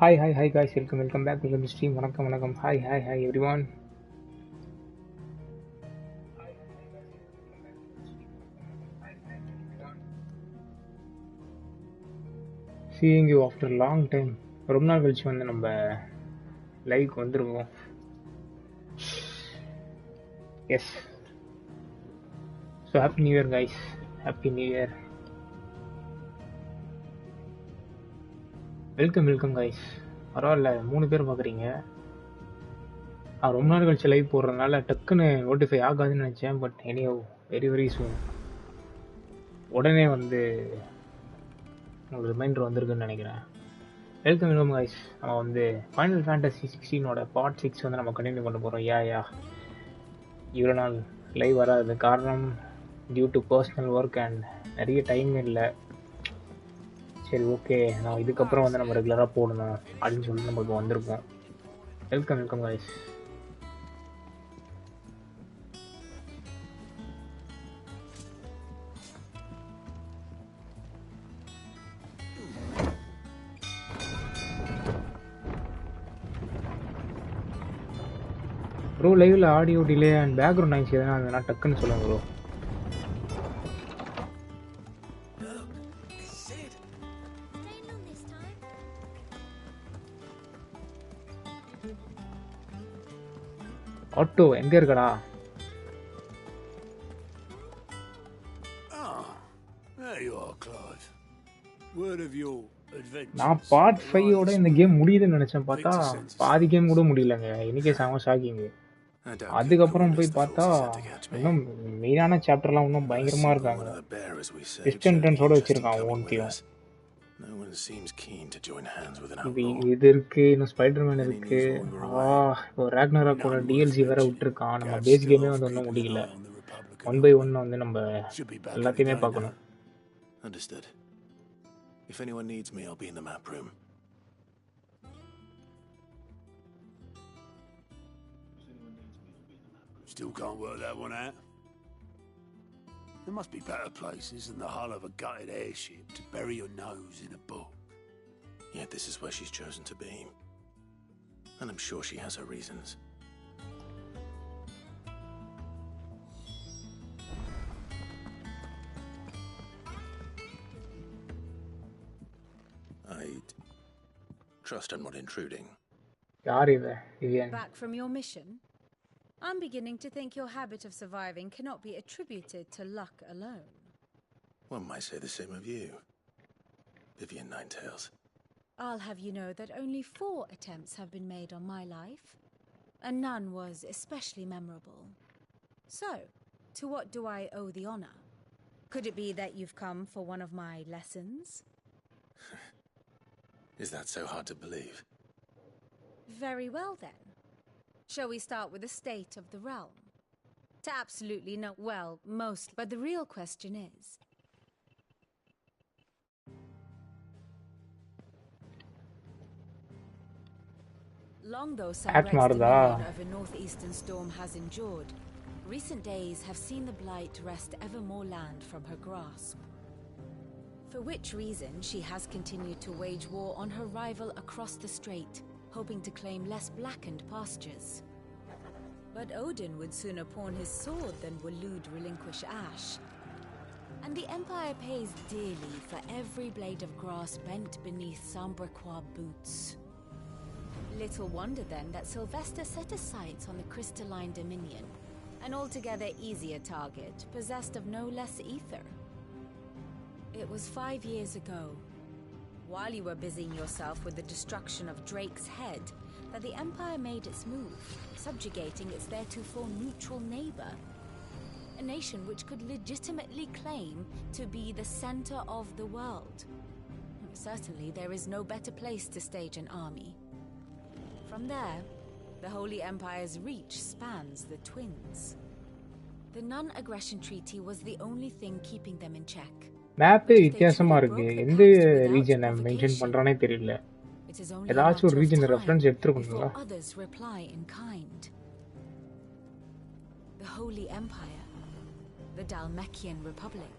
Hi guys, welcome back to the stream. Vanakkam. Hi everyone. Seeing you after a long time. ரொம்ப நாள் கழிச்சு வந்து நம்ம லைவ்க்கு வந்திருக்கோம். Yes. So happy new year guys. Happy new year. Welcome guys. பரவாயில்ல 3 பேர் பார்க்குறீங்க. ரொம்ப நாள் கழிச்சு லைவ் போடுறதுனால டக்குன்னு நோட்டிஃபை ஆகாதுன்னு நினச்சேன். பட் எனியோ வெரி சூன் உடனே வந்து உங்களுக்கு ரிமைண்டர் வந்திருக்குன்னு நினைக்கிறேன். Welcome guys. நம்ம வந்து ஃபைனல் ஃபேண்டசி 16ஓட பார்ட் 6 வந்து நம்ம கண்டினியூ பண்ண போகிறோம். யா இவ்வளோ நாள் லைவ் வராது காரணம் due to personal work and நிறைய டைம் இல்லை. சரி ஓகே, நான் இதுக்கப்புறம் வந்து நம்ம ரெகுலராக போடணும் அப்படின்னு சொல்லிட்டு நம்ம இப்போ வந்திருக்கோம். Welcome guys. ப்ரோ லைவில் audio delay and background noise எதனா இருந்ததுன்னா டக்குன்னு சொல்லுங்க ப்ரோ. ஆட்டோ எங்க இருக்கடா? நான் பார்ட் 5ஓட இந்த கேம் முடியுதுன்னு நினைச்சேன். பார்த்தா பாதி கேம் கூட முடியலங்க. இன்னைக்கே செம ஷாக்கிங். அதுக்கப்புறம் போய் பார்த்தா இன்னும் மெயினான சாப்டர்லாம் இன்னும் பயங்கரமா இருக்காங்க. டிஸ்டன்ஸோட வச்சிருக்கான் ஒன்றையும். இது இருக்கு, இன்னும் ஸ்பைடர்மேன் இருக்கு. ராக்னராக்கோட டிஎல்சி வேற விட்டுருக்கான். நம்ம பேஸ் கேமே வந்து ஒன்றும் முடியல. 1 by 1 வந்து நம்ம எல்லாத்தையுமே பார்க்கணும். If anyone needs me, I'll be in the map room. Still can't work that one out. There must be better places than the hull of a gutted airship to bury your nose in a book. Yet this is where she's chosen to be. And I'm sure she has her reasons. I'd trust I'm not intruding. Back from your mission? I'm beginning to think your habit of surviving cannot be attributed to luck alone. One might say the same of you, Vivian Ninetails. I'll have you know that only 4 attempts have been made on my life, and none was especially memorable. So, to what do I owe the honor? Could it be that you've come for one of my lessons? Is that so hard to believe? Very well then. Shall we start with the state of the realm? To absolutely no, well, most, but the real question is... Long though some wrecks the dominion of a northeastern storm has endured, recent days have seen the blight wrest ever more land from her grasp. For which reason she has continued to wage war on her rival across the strait, hoping to claim less blackened pastures. But Odin would sooner pawn his sword than Waloed relinquish Ash. And the Empire pays dearly for every blade of grass bent beneath Sambraquois boots. Little wonder then that Sylvester set his sights on the crystalline dominion, an altogether easier target, possessed of no less ether. It was 5 years ago, while you were busying yourself with the destruction of Drake's head, that the Empire made its move, subjugating its theretofore neutral neighbor. A nation which could legitimately claim to be the center of the world. Certainly there is no better place to stage an army. From there, the Holy Empire's reach spans the Twins. The non-aggression treaty was the only thing keeping them in check. Map வித்தியாசமா இருக்கு. எந்த ரீஜனை mention பண்றானே தெரியல. ஏதாச்சும் ஒரு region reference எடுத்துக்கணும்ல. The Holy Empire, the Dalmekian Republic,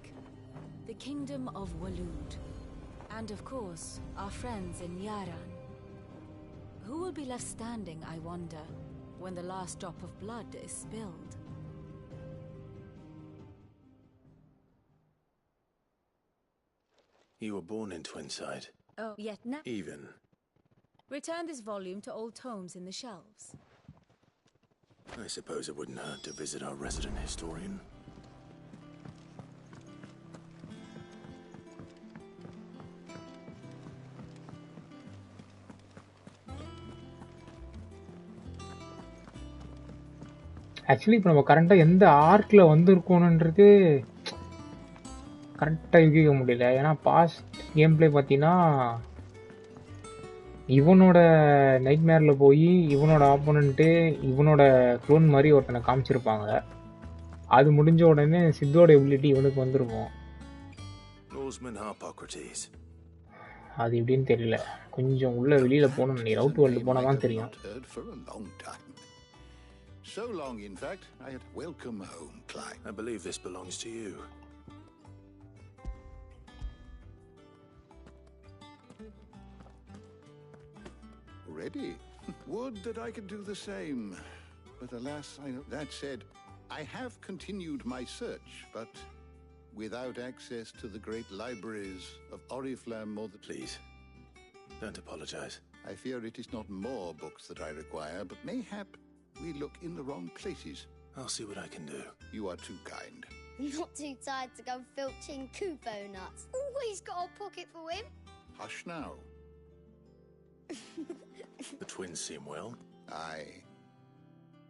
the Kingdom of Waloed, and of course, our friends in Yaran. Who will be left standing, I wonder, when the last drop of blood is spilled? You were born in Twinside. Oh, yet now. Even. Return this volume to old tomes in the shelves. I suppose it wouldn't hurt to visit our resident historian. Actually இப்போ நம்ம கரெக்டாக எந்த ஆர்க்கில் வந்திருக்கோன்றது கரெக்டாக யூகிக்க முடியல. ஏன்னா past game play பார்த்தீங்கன்னா இவனோட நைட் மேரில் போய் இவனோட ஆப்போனண்ட்டு இவனோட க்ளோன் மாதிரி ஒருத்தனை காமிச்சிருப்பாங்க. அது முடிஞ்ச உடனே சித்தோட எபிலிட்டி இவனுக்கு வந்திருக்கும். அது எப்படின்னு தெரியல. கொஞ்சம் உள்ள வெளியில போகணும். நீ ரவுட் வேர்ல்டு போனால் தான் தெரியும். So long, in fact, I had welcome home, Clyde. I believe this belongs to you. Ready? Would that I could do the same. But alas, that said, I have continued my search, but without access to the great libraries of Oriflamme or the... Please, don't apologize. I fear it is not more books that I require, but mayhap we look in the wrong places. I'll see what I can do. You are too kind. Not too tired to go filching Kubo nuts. Always got a pocket for him. Hush now. The twins seem well. Aye.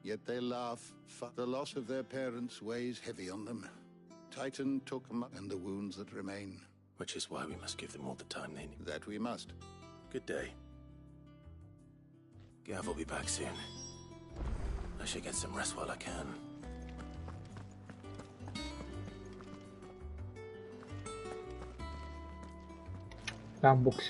Yet they laugh. The loss of their parents weighs heavy on them. Titan took them and the wounds that remain. Which is why we must give them all the time they need. That we must. Good day. Gav will be back soon. I should get some rest while I can. Books.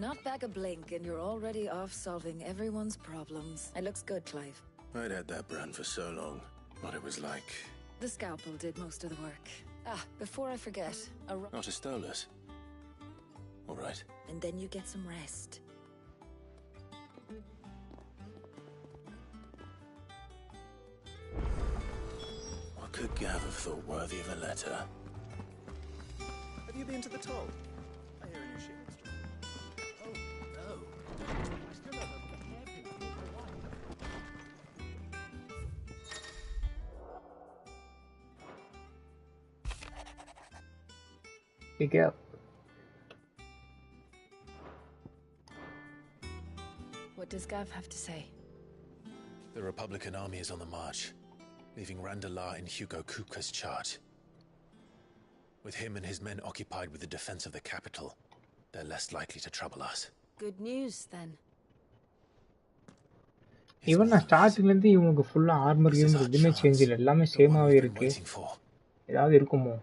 Not back a blink and you're already off solving everyone's problems. It looks good, Clive. I'd had that brand for so long. What it was like. The scalpel did most of the work. Before I forget, Not a stolus. All right. And then you get some rest. What could Gav have thought worthy of a letter? Have you been to the toll? I hear a new shipment story. Oh, no. I still have a hairpin for a while. Pick up. What does Gav have to say? The Republican army is on the march, leaving Randalar in Hugo Kupka's charge. With him and his men occupied with the defense of the capital, they're less likely to trouble us. Good news, then. Even நான் ஸ்டார்டிங்ல இருந்து இவங்களுக்கு ஃபுல்லா armour game எதுவுமே change இல்ல. எல்லாமே சேமாவே இருக்கு. ஏதாவது இருக்குமோ?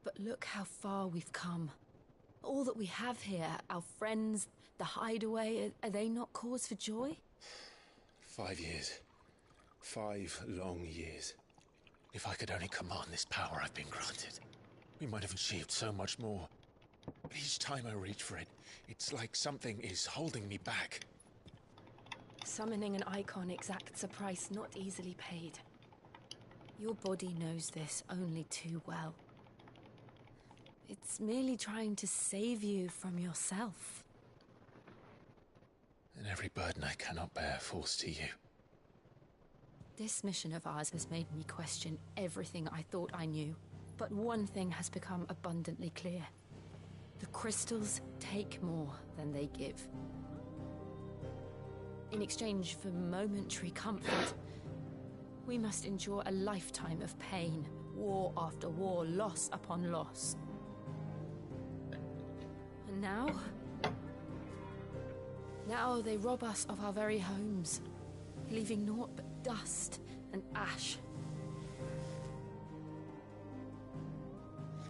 But look how far we've come. All that we have here, our friends, the hideaway, are they not cause for joy? 5 years. 5 long years. If I could only command this power I've been granted, we might have achieved so much more. But each time I reach for it, it's like something is holding me back. Summoning an icon exacts a price not easily paid. Your body knows this only too well. It's merely trying to save you from yourself. And every burden I cannot bear falls to you. This mission of ours has made me question everything I thought I knew. But one thing has become abundantly clear. The crystals take more than they give. In exchange for momentary comfort, we must endure a lifetime of pain, war after war, loss upon loss. And now they rob us of our very homes, leaving naught but dust and ash.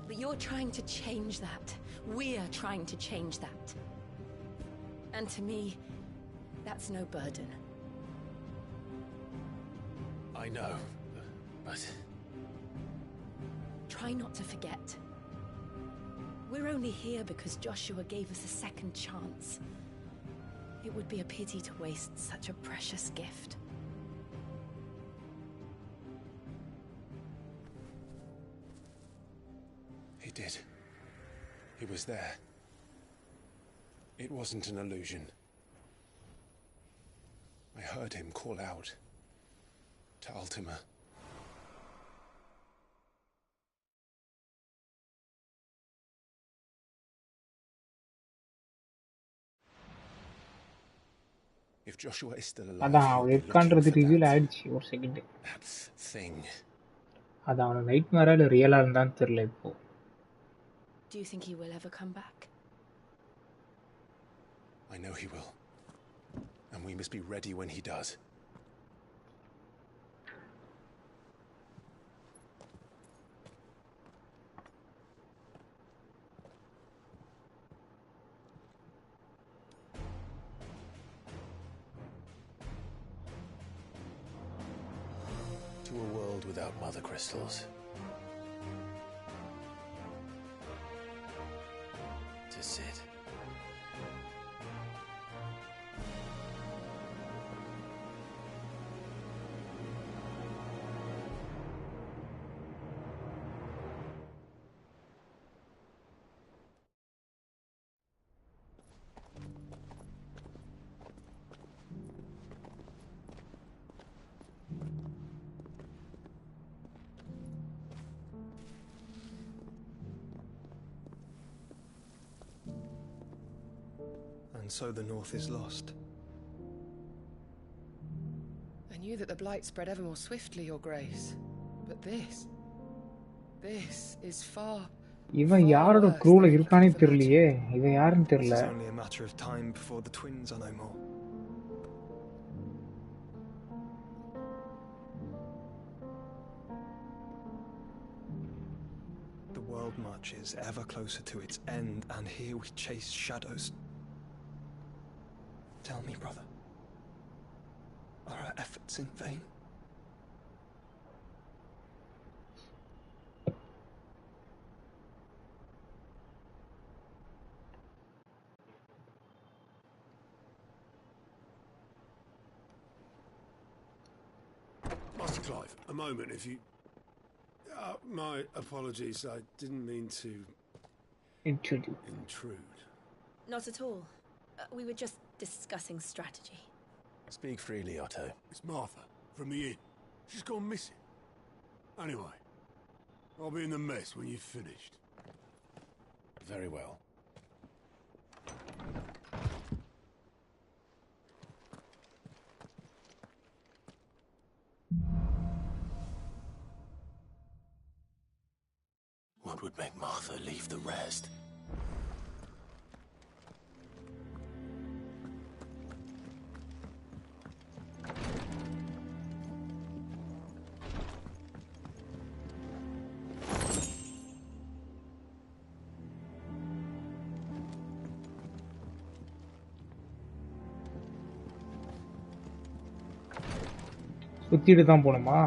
But you're trying to change that. We're trying to change that. And to me, That's no burden. I know, but... Try not to forget. We're only here because Joshua gave us a second chance. It would be a pity to waste such a precious gift. He did. He was there. It wasn't an illusion. I heard him call out to Ultima. If Joshua is still alive, அதான் he'll அவன் be இருக்கான்றது looking for reveal that ஆயிடுச்சு ஒரு second. thing. அது அவன நைட்மேரா இல்ல ரியலா இருந்தான்னு தெரியல இப்போ. Do you think he will ever come back? I know he will. And we must be ready when he does. To a world without mother crystals. To sit. And so the North is lost. I knew that the Blight spread ever more swiftly, Your Grace. But this is far... இவன் யாரோட க்ரூல இருக்கானே தெரியலையே. இவன் யாருன்னு தெரியல. It's only a matter of time before the twins are no more. The world marches ever closer to its end, and here we chase shadows. Tell me, brother, are our efforts in vain? Master Clive, a moment, if you... my apologies, I didn't mean to... intrude. Not at all. We were just discussing strategy. Speak freely, Otto. It's Martha, from the inn. She's gone missing. Anyway, I'll be in the mess when you've finished. Very well. What would make Martha leave the rest? சுத்திட்டு தான் போணுமா?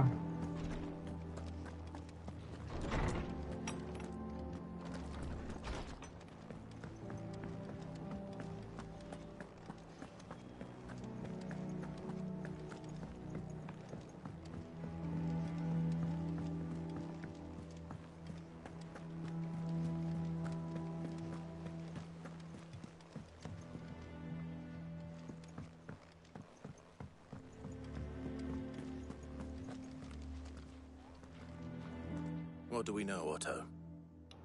What do we know, Otto?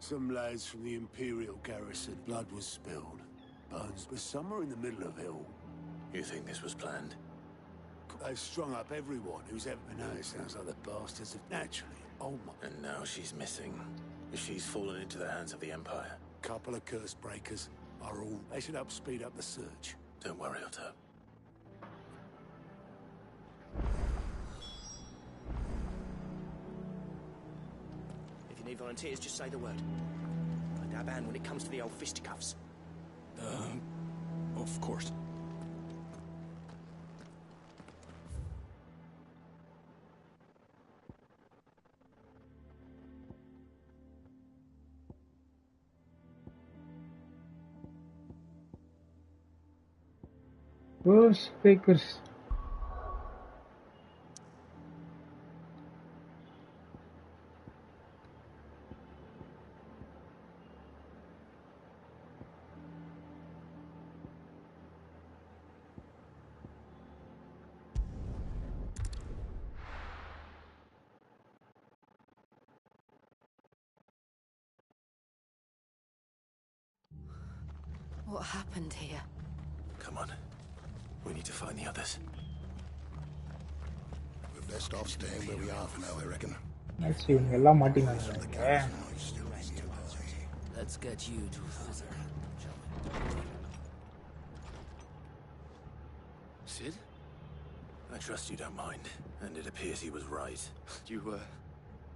Some lads from the Imperial garrison. Blood was spilled. Bones were somewhere in the middle of it all. You think this was planned? They've strung up everyone who's ever... I know it sounds like the bastards have naturally. Oh my... And now she's missing. She's fallen into the hands of the Empire. Couple of curse breakers are all... They should help speed up the search. Don't worry, Otto. Need volunteers, just say the word. I dab hand when it comes to the old fisticuffs. Of course. Worst fakers. What happened here? Come on. We need to find the others. We're best off staying where we are for now, I reckon. Let's see. எல்லாம் மாட்டினாங்க. Let's get you to physical. Sid? I trust you don't mind. And it appears he was right. You,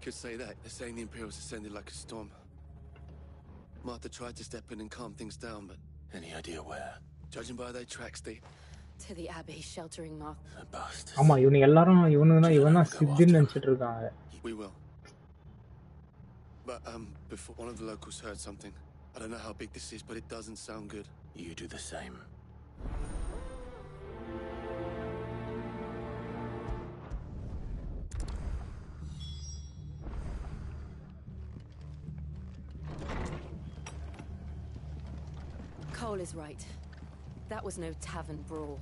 could say that. They're saying the Imperials ascended like a storm. Martha tried to step in and calm things down, but... Any idea where? Judging by their tracks, they... To the Abbey, sheltering Martha. The bastards. ஆமா இவனுங்க எல்லாரும் இவனா சித்தின்னு நினைச்சிட்டு இருக்காங்க. We will. But, before one of the locals heard something. I don't know how big this is, but it doesn't sound good. You do the same. Cole is right. That was no tavern brawl.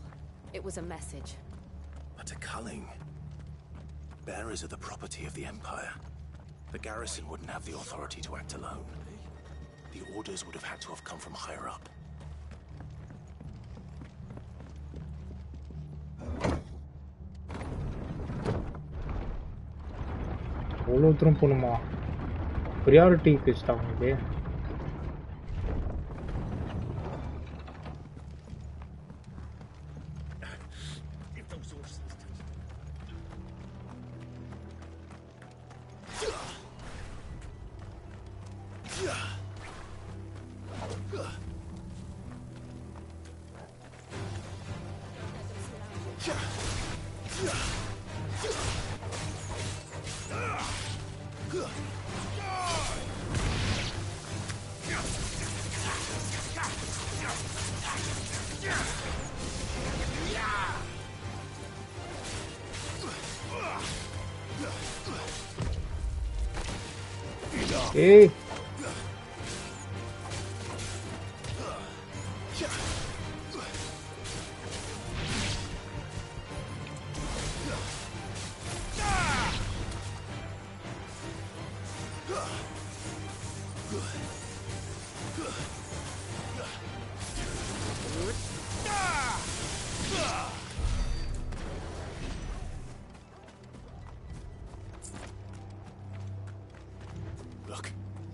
It was a message. But a culling. Bearers are the property of the Empire. The garrison wouldn't have the authority to act alone. The orders would have had to have come from higher up. அவ்வளோ தூரம் போகணுமா? Priority கிஸ்ட் அவங்களுக்கு. Hey.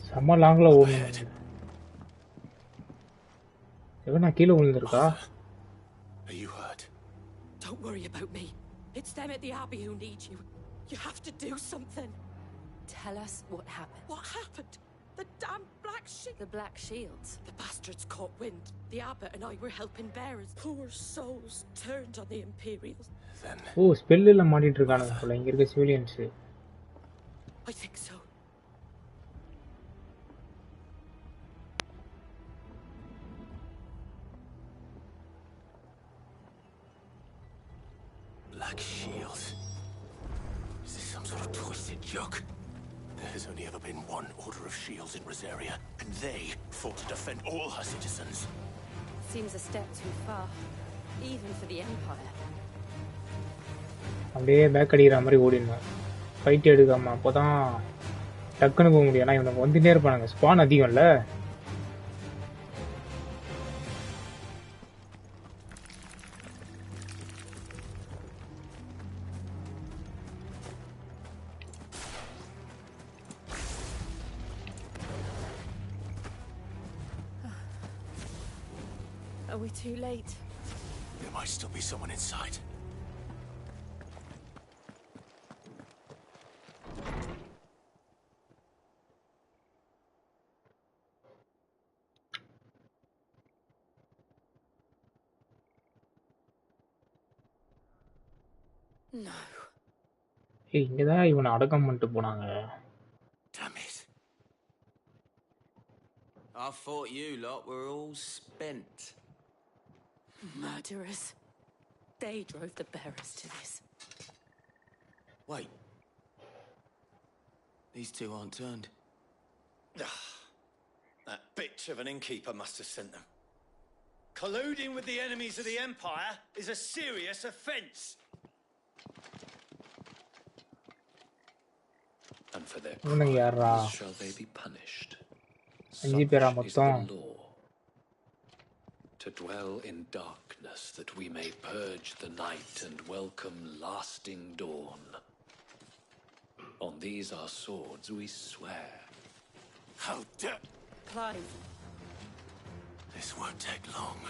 செம்ம லாங்ல ஓடுங்க. எவனா கீழே விழுந்திருக்கா? Are you hurt? Don't worry about me. It's them at the Abbey who need you. You have to do something. Tell us what happened. What happened? The damn Black Shield. The Black Shields. The bastards caught wind. The Abbot and I were helping bearers. Poor souls turned on the Imperials. Then... ஓ ஸ்பெல்லில் மாட்டிட்டு இருக்கானுங்க போல இங்க இருக்க civilians. I think so. Black shields. Is this some sort of twisted joke? There has only ever been one order of shields in Rosaria, and they fought to defend all her citizens. Seems a step too far, even for the Empire. அப்படியே back அடிக்கிற மாதிரி ஓடிடணும். Fight எடுக்காம அப்போதான் டக்குன்னு போக முடியும். ஏன்னா இவனுக்கு வந்துட்டே இருப்பானுங்க. ஸ்பான் அதிகம் இல்லை. Are we too late? There might still be someone inside. No. ஏய் இங்கதான் இவனை அடக்கம் பண்ணிட்டு போனாங்க. Damn it. I thought you lot were all spent. Murderers. They drove the bearers to this. Wait. These two aren't turned. That bitch of an innkeeper must have sent them. Colluding with the enemies of the Empire is a serious offense. And for their crimes shall they be punished. Such is the law. To dwell in darkness that we may purge the night and welcome lasting dawn. On these our swords we swear. How dare... Clive. This won't take long.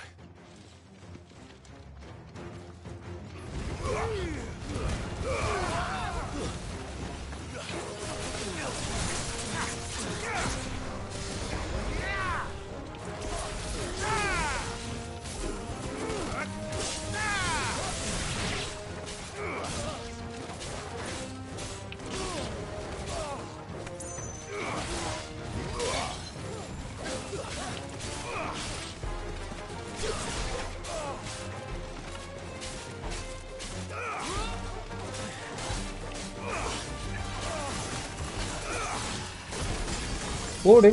ஓடு.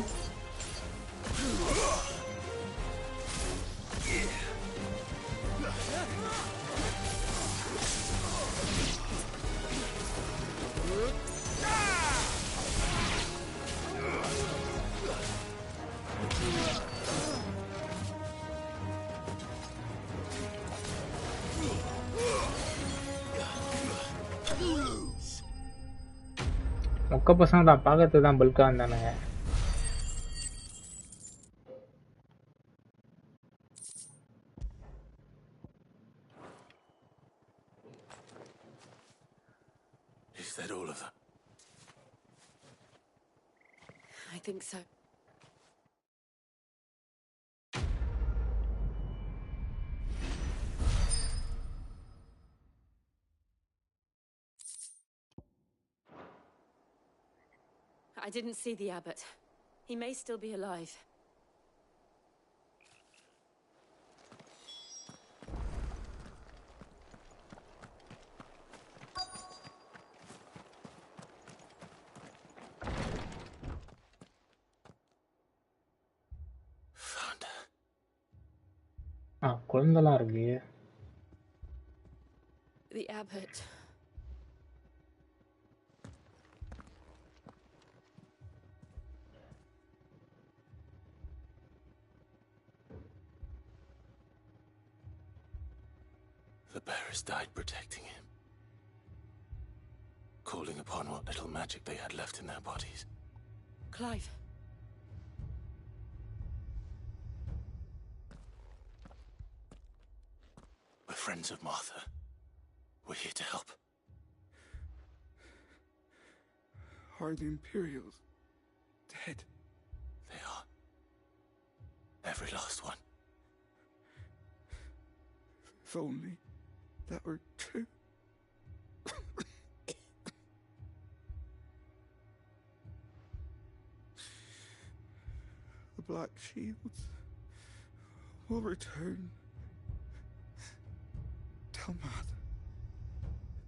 மொக்க பசங்க தான், பார்க்கறது தான் பல்கா இருந்தானுங்க. Is that all of them? I think so. I didn't see the abbot. He may still be alive. Found her. குழந்தைலாம் இருக்கு. The abbot. The bearers died protecting him. Calling upon what little magic they had left in their bodies. Clive. We're friends of Martha. We're here to help. Are the Imperials dead? They are. Every last one. If only that were true. The Black Shields will return. Tell Mother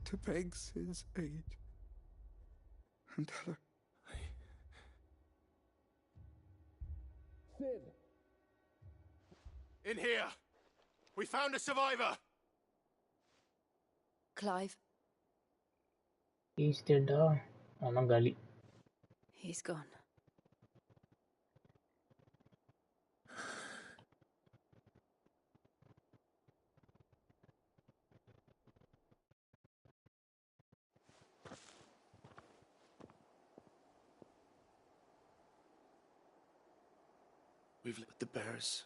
to beg Sid's aid. And tell her. Sid! In here! We found a survivor! Clive. He's dead. Gali. He's gone. We've let the bearers.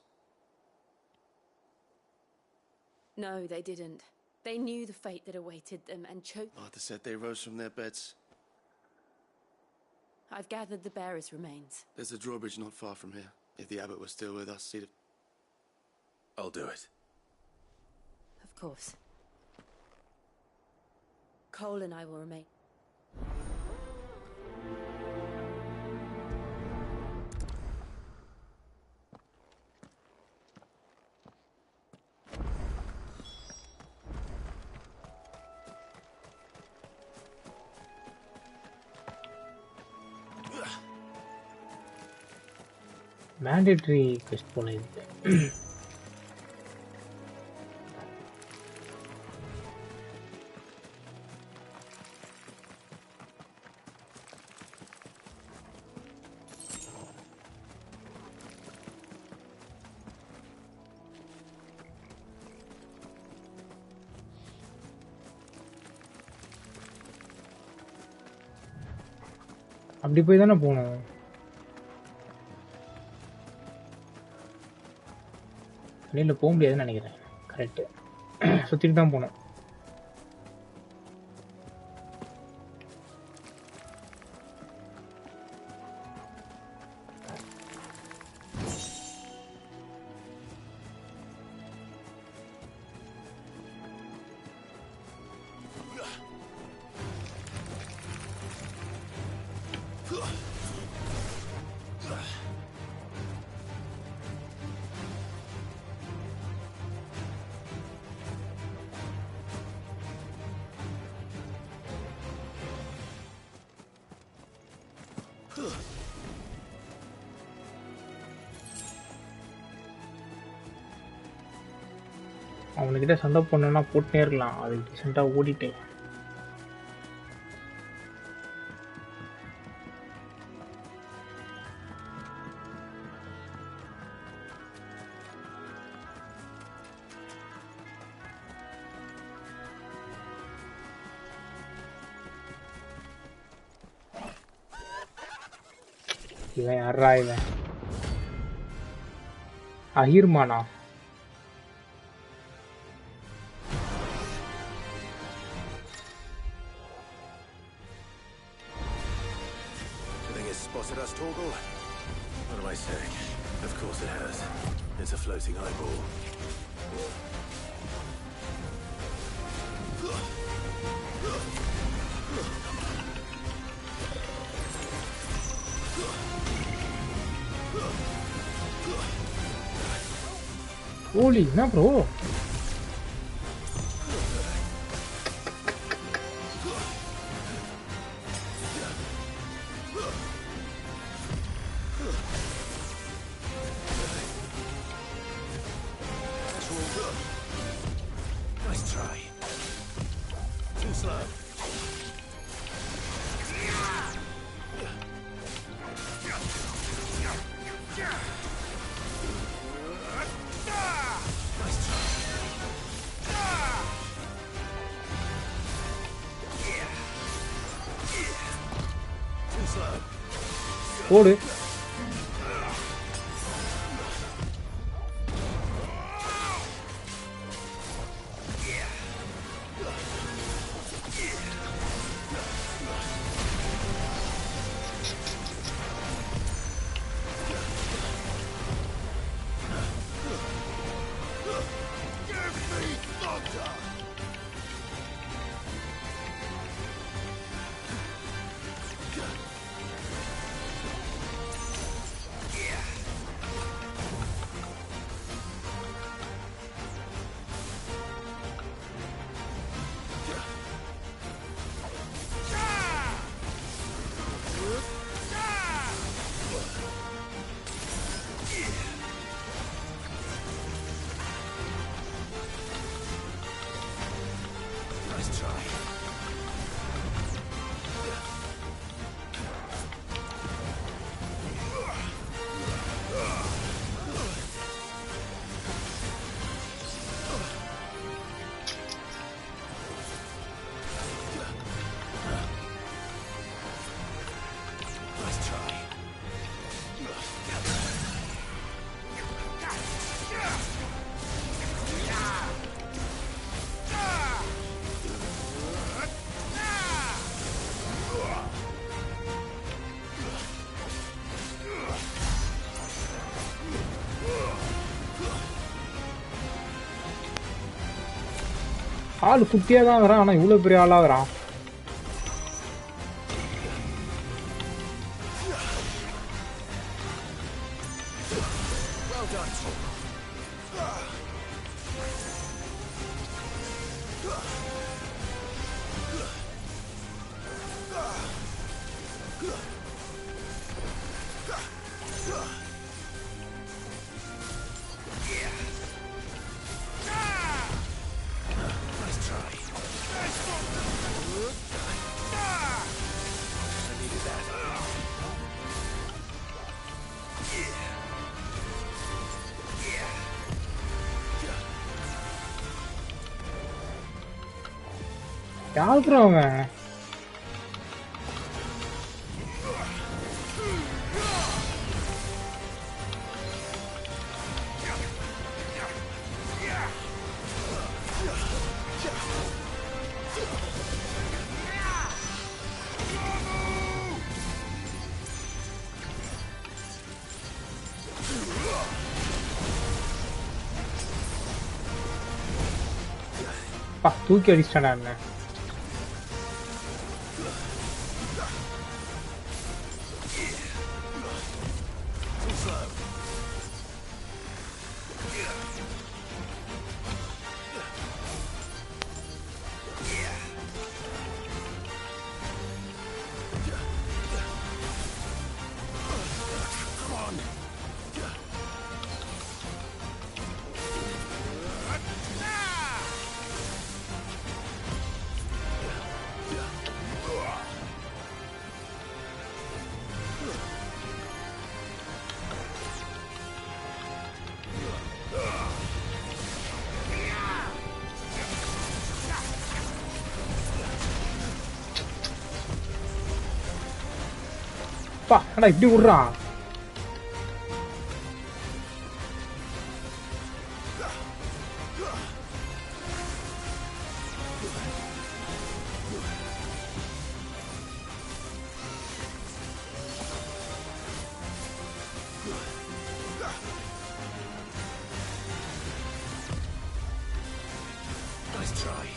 No, they didn't. They knew the fate that awaited them and chose. Martha said they rose from their beds. I've gathered the bearers' remains. There's a drawbridge not far from here. If the abbot was still with us, he'd have... I'll do it. Of course. Cole and I will remain. Mandatory quest போல இது. அப்படி போய் தானே போகணும். வெளியில் போக முடியாதுன்னு நினைக்கிறேன். கரெக்டு, சுற்றிட்டு தான் போகணும். அவனுக்கிட்ட சண்டை பண்ணணும்னா போட்டுனே இருக்கலாம். அது டீசெண்டாக ஓடிட்டு இவன் யாரா இவன்? அஹிர்மானா? Spotted us, Torgal? What am I saying? Of course it has. It's a floating eyeball. Holy, na bro. Nice try. Too slow. ஓடு. ஆள் குட்டியாக தான் வரான், ஆனால் இவ்வளோ பெரிய ஆளாக வரான். யாருக்குறோம் அவன்? தூக்கி அடிச்சிட்டானா என்ன? அடா இப்படி விடுறான். Nice try.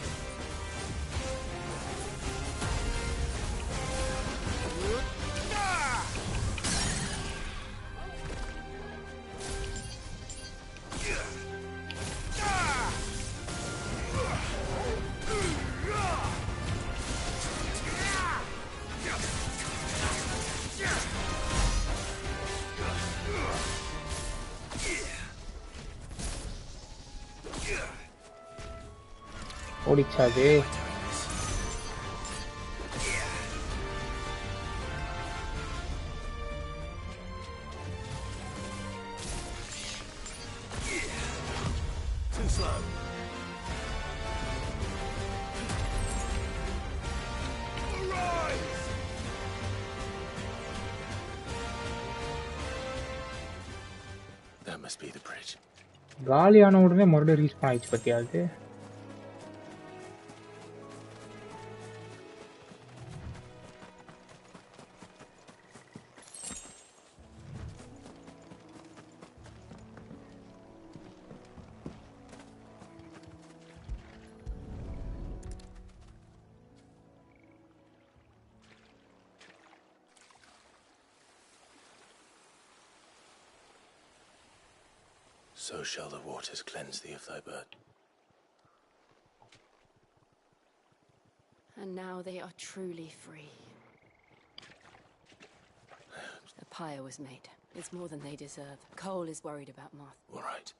ஓடிச்சாது. Too slow. That must be the bridge. காலியான உடனே மறுபடியும் ரீஸ்பான் ஆயிடுச்சு பத்தியா அது? So shall the waters cleanse thee of thy bird. And now they are truly free. A pyre was made. It's more than they deserve. Cole is worried about Martha. All right.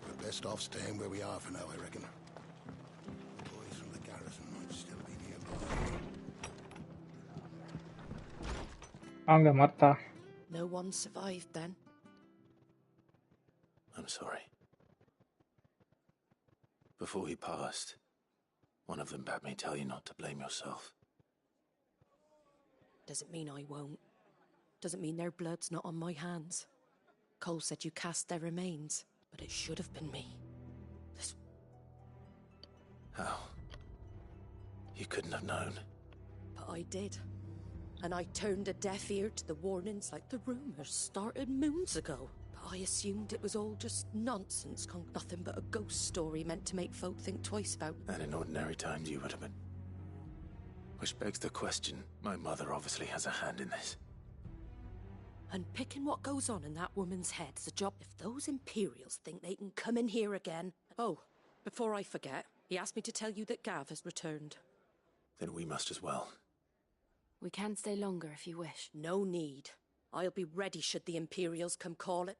We're best off staying where we are for now, I reckon. The boys from the garrison might still be nearby. Anga Martha. No one survived then. I'm sorry. Before he passed, one of them bade me tell you not to blame yourself. Doesn't mean I won't. Doesn't mean their blood's not on my hands. Cole said you cast their remains, but it should have been me. You couldn't have known. But I did. And I turned a deaf ear to the warnings like the rumours started moons ago. But I assumed it was all just nonsense, nothing but a ghost story meant to make folk think twice about. And in ordinary times you would have been. Which begs the question, my mother obviously has a hand in this. And picking what goes on in that woman's head is a job. If those Imperials think they can come in here again... Oh, before I forget, he asked me to tell you that Gav has returned. Then we must as well. We can stay longer if you wish. No need. I'll be ready should the Imperials come call it.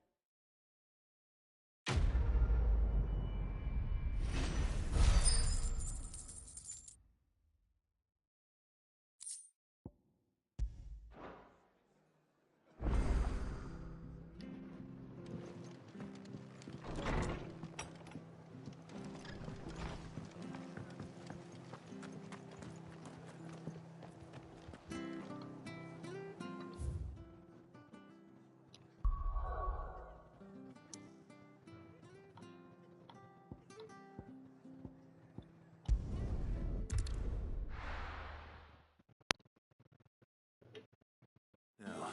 Now,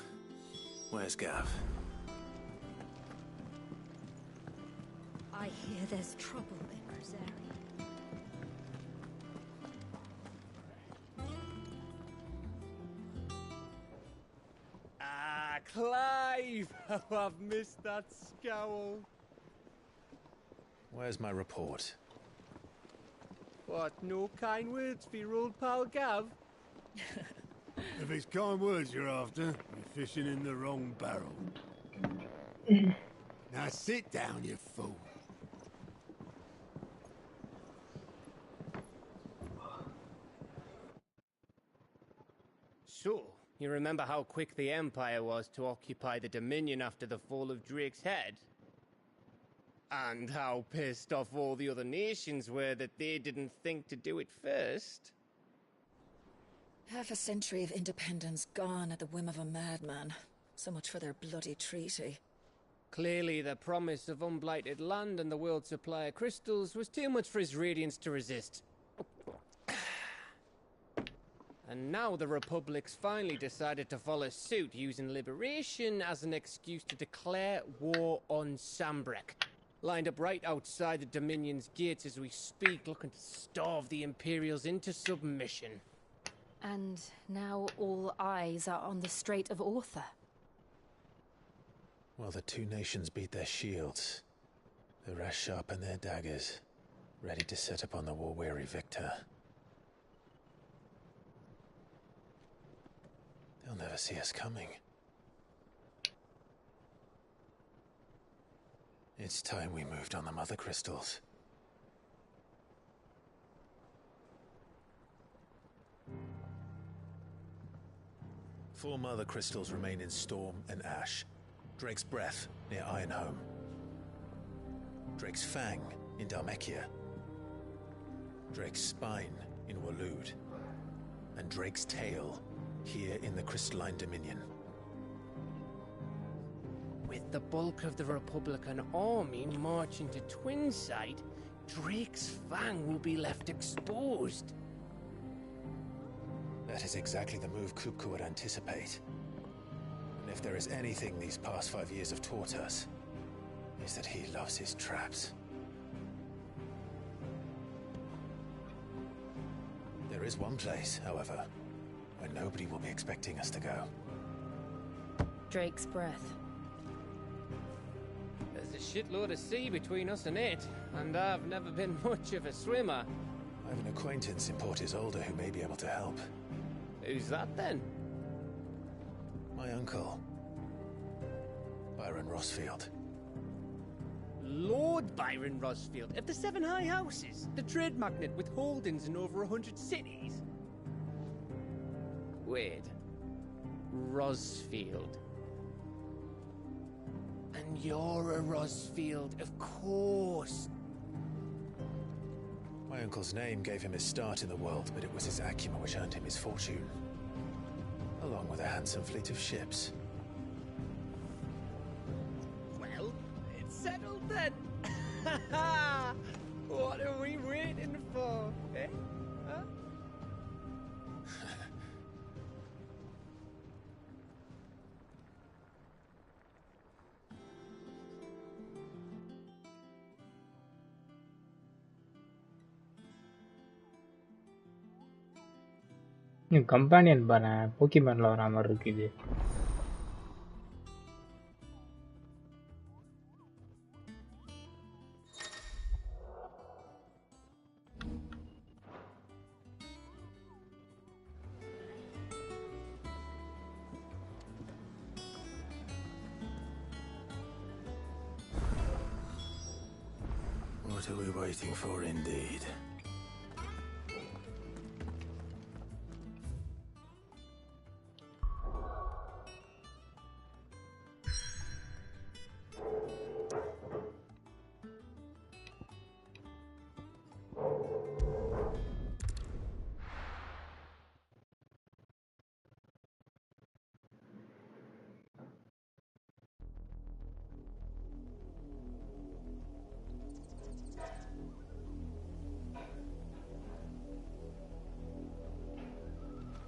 where's Gav? I hear there's trouble in Rosaria. Ah, Clive! Oh, I've missed that scowl. Where's my report? What, no kind words for your old pal Gav? If it's kind words you're after, you're fishing in the wrong barrel. Now sit down, you fool. So, you remember how quick the Empire was to occupy the Dominion after the fall of Drake's head? And how pissed off all the other nations were that they didn't think to do it first? Half a century of independence gone at the whim of a madman. So much for their bloody treaty. Clearly, the promise of unblighted land and the world's supply of crystals was too much for his radiance to resist. And now the Republic's finally decided to follow suit, using liberation as an excuse to declare war on Sambrek. Lined up right outside the Dominion's gates as we speak, looking to starve the Imperials into submission. And now all eyes are on the Strait of Author. Well, the two nations beat their shields. The rest sharpen their daggers, ready to set upon the war-weary victor. They'll never see us coming. It's time we moved on the Mother Crystals. Four Mother Crystals remain in Storm and Ash. Drake's Breath, near Ironhome. Drake's Fang, in Dhalmekia. Drake's Spine, in Waloed. And Drake's Tail, here in the Crystalline Dominion. With the bulk of the Republican army marching to Twinside, Drake's Fang will be left exposed. That is exactly the move Kupka would anticipate. And if there is anything these past 5 years have taught us, is that he loves his traps. There is one place, however, where nobody will be expecting us to go. Drake's Breath. There's a shitload of sea between us and it, and I've never been much of a swimmer. I have an acquaintance in Port Isolde who may be able to help. Who's that then? My uncle, Byron Rosfield. Lord Byron Rosfield of the Seven High Houses, the trade magnate with holdings in over 100 cities. Wait, Rosfield. And you're a Rosfield, of course. My uncle's name gave him his start in the world, but it was his acumen which earned him his fortune. Along with a handsome fleet of ships. Well, it's settled then. What are we waiting for, eh? Huh? Companion பாரு போக்கிமேன்ல வர மாதிரி இருக்கு இது. What are we waiting for, indeed?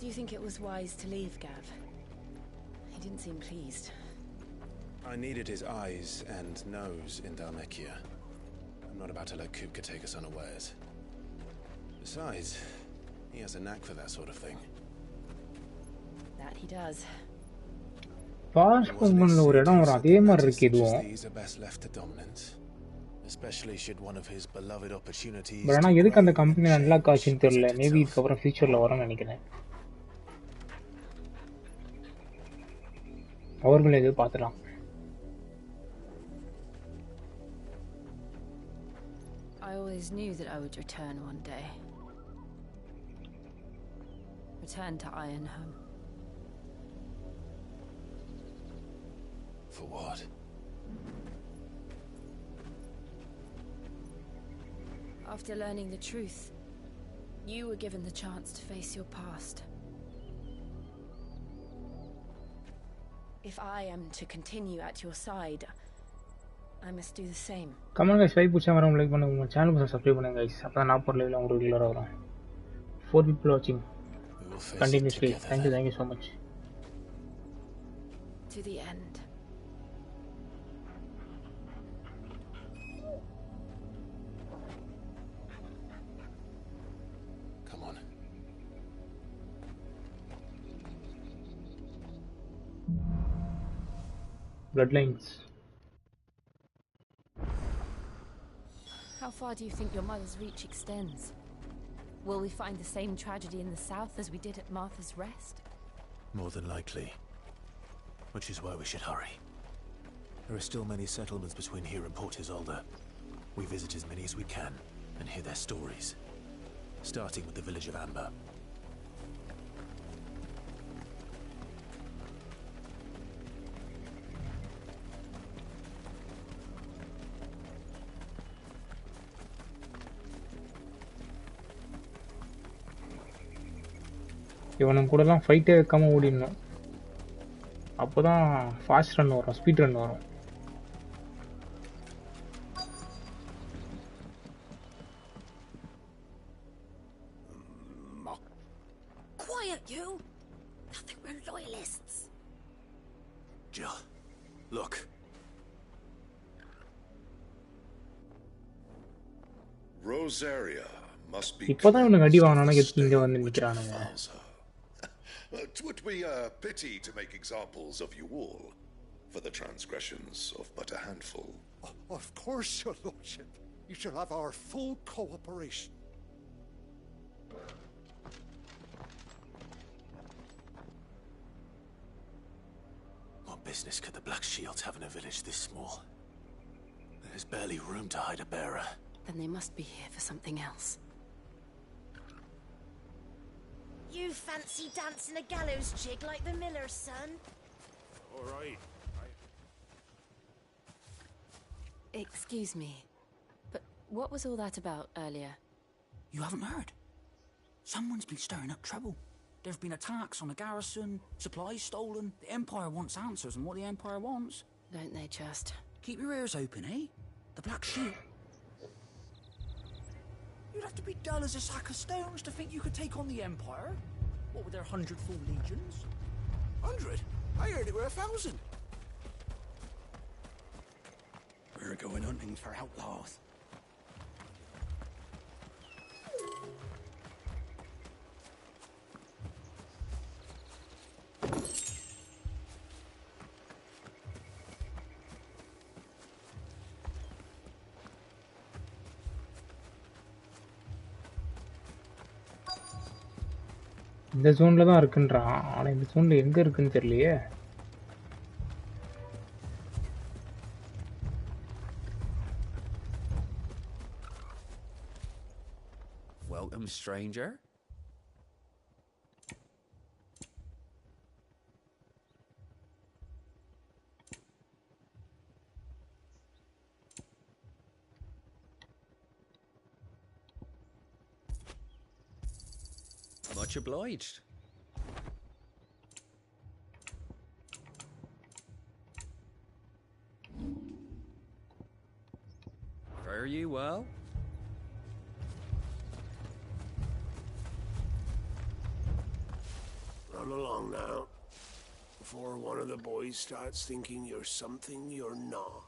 Do you think it was wise to leave, Gav? He didn't seem pleased. I needed his eyes and nose in Dhalmekia. I'm not about to let Kupka take us unawares. Besides, he has a knack for that sort of thing. That he does. Fast movement ஒரு இடம் வரும் அதே மாதிரி இருக்கு இதுவும். These are best left to dominance. Especially should one of his beloved opportunities. But ஆனா எதுக்கு அந்த கம்பெனி அன்லாக் ஆச்சுன்னு தெரியல. மேபி இதுக்கு அப்புறம் ஃபியூச்சர்ல வரும்னு நினைக்கிறேன். அவர்களே இது பார்த்துலாம். I always knew that I would return one day. Return to Ironhome. For what? After learning the truth, you were given the chance to face your past. If I am to continue at your side, I must do the same. Come on guys, like pucha maram like பண்ணுங்க channel ku subscribe பண்ணுங்க guys. அப்பதான் நான் போற லைவ்ல உங்களுக்கு ரெகுலரா வரும். 4 people watching continuously. Thank you so much. To the end. Come on. Bloodlines. How far do you think your mother's reach extends? Will we find the same tragedy in the south as we did at Martha's Rest? More than likely. Which is why we should hurry. There are still many settlements between here and Port Isolde. We visit as many as we can and hear their stories. Starting with the village of Amber. இவனும் கூடலாம் ஃபைட்டே வைக்காம ஓடிடணும். அப்போதான் fast run வரும், speed run வரும். Quiet, you! Nothing, we're loyalists. Jill, look. Rosaria must be. இப்போதான் இவனுக்கு அடி வாங்கினானே எதுக்கு இங்க வந்து நிக்கிறானுங்க. It would be a pity to make examples of you all for the transgressions of but a handful. Of course, your lordship. You shall have our full cooperation. What business could the Black Shields have in a village this small? There's barely room to hide a bearer. Then they must be here for something else. You fancy dancing a gallows jig like the miller's son? All right. Excuse me, but what was all that about earlier? You haven't heard? Someone's been stirring up trouble. There have been attacks on the garrison, supplies stolen. The Empire wants answers on what the Empire wants. Don't they just? Keep your ears open, eh? The Black Shield. You'd have to be dull as a sack of stones to think you could take on the Empire. What with their 100 full legions? 100? I heard it were 1,000. We're going hunting for outlaws. இந்த ஜோன்ல தான் இருக்குன்றான். ஆனா இந்த ஜோன்ல எங்க இருக்குன்னு தெரியலையே. Welcome, stranger. Much obliged. Fare you well? Run along now, before one of the boys starts thinking you're something you're not.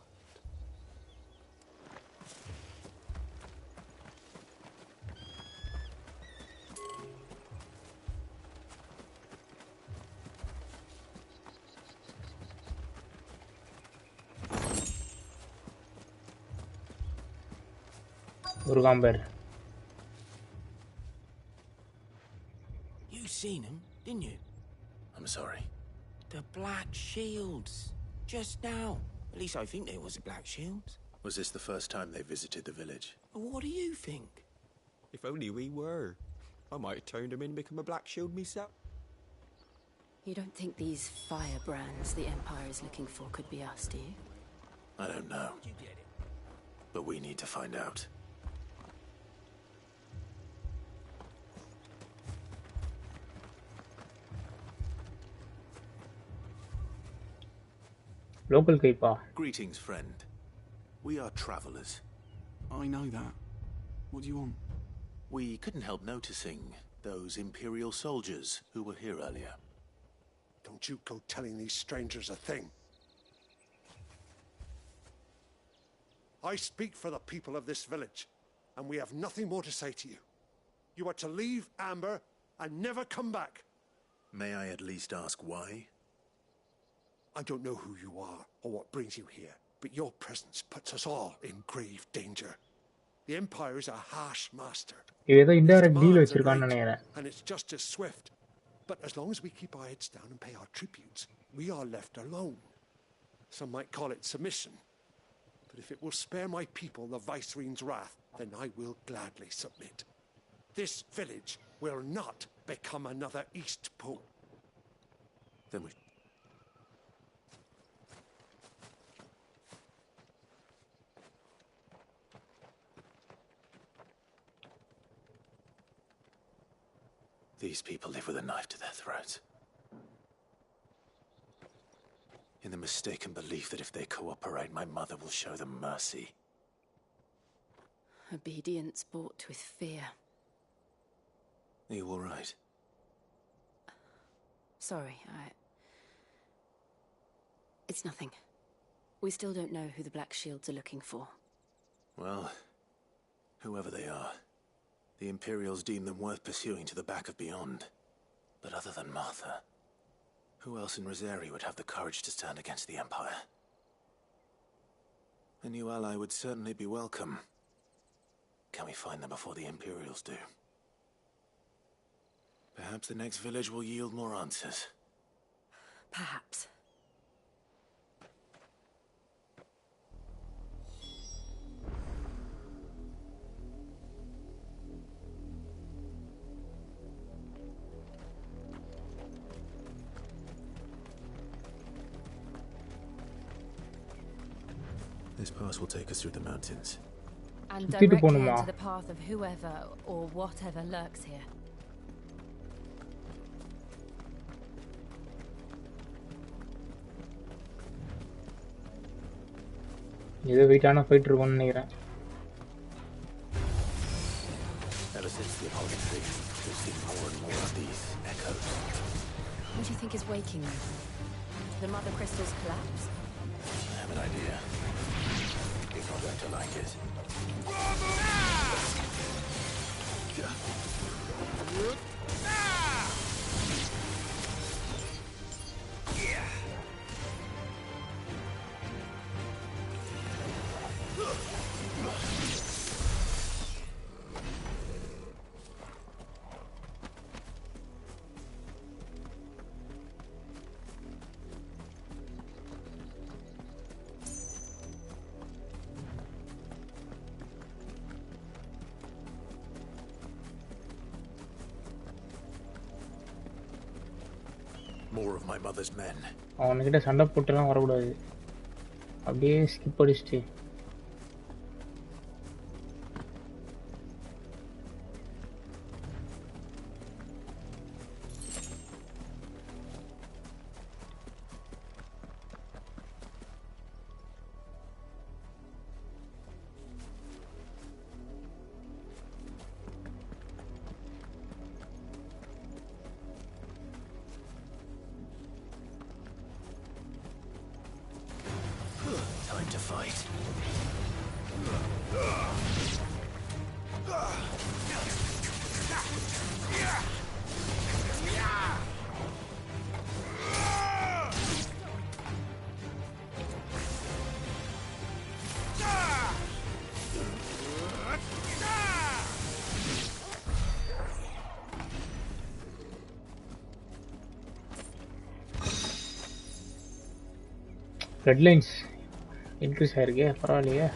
You seen him, didn't you? I'm sorry. The Black Shields. Just now. At least I think there was a Black Shields. Was this the first time they visited the village? What do you think? If only we were. I might have turned him in and become a Black Shield myself. You don't think these firebrands the Empire is looking for could be us, do you? I don't know. But we need to find out. Local Kaipa. Greetings, friend. We are travelers. I know that. What do you want? We couldn't help noticing those Imperial soldiers who were here earlier. Don't you go telling these strangers a thing. I speak for the people of this village, and we have nothing more to say to you. You are to leave Amber and never come back. May I at least ask why? I don't know who you are or what brings you here, but your presence puts us all in grave danger. The Empire is a harsh master. ஏதோ indirect deal Demands are வச்சிருக்கான்னு great, நினைக்கிறேன். and its justice swift. But as long as we keep our heads down and pay our tributes, we are left alone. Some might call it submission. But if it will spare my people the Viceroy's wrath, then I will gladly submit. This village will not become another East Pole. Then we... These people live with a knife to their throats. In the mistaken belief that if they cooperate, my mother will show them mercy. Obedience bought with fear. Are you all right? Sorry, It's nothing. We still don't know who the Black Shields are looking for. Well, whoever they are, the Imperials deem them worth pursuing to the back of beyond. But other than Martha, who else in Rosari would have the courage to stand against the Empire? A new ally would certainly be welcome. Can we find them before the Imperials do? Perhaps the next village will yield more answers. Perhaps. This pass will take us through the mountains. And directly into the path of whoever or whatever lurks here. ஏதோ வெயிட்டான fight இருக்கும்னு நினைக்கிறேன். Ever since the Apollo tree, we've seen more and more of these echoes. What do you think is waking them? The mother crystals collapse? I have an idea. You're not going to like it. more of my mother's men. அவன்கிட்ட சண்டை போட்டுலாம் வரக்கூடாது. அப்படியே skip அடிச்சிட்டு Time to fight. Red lines increase ஆயிருக்கே, பரவாயில்லையே.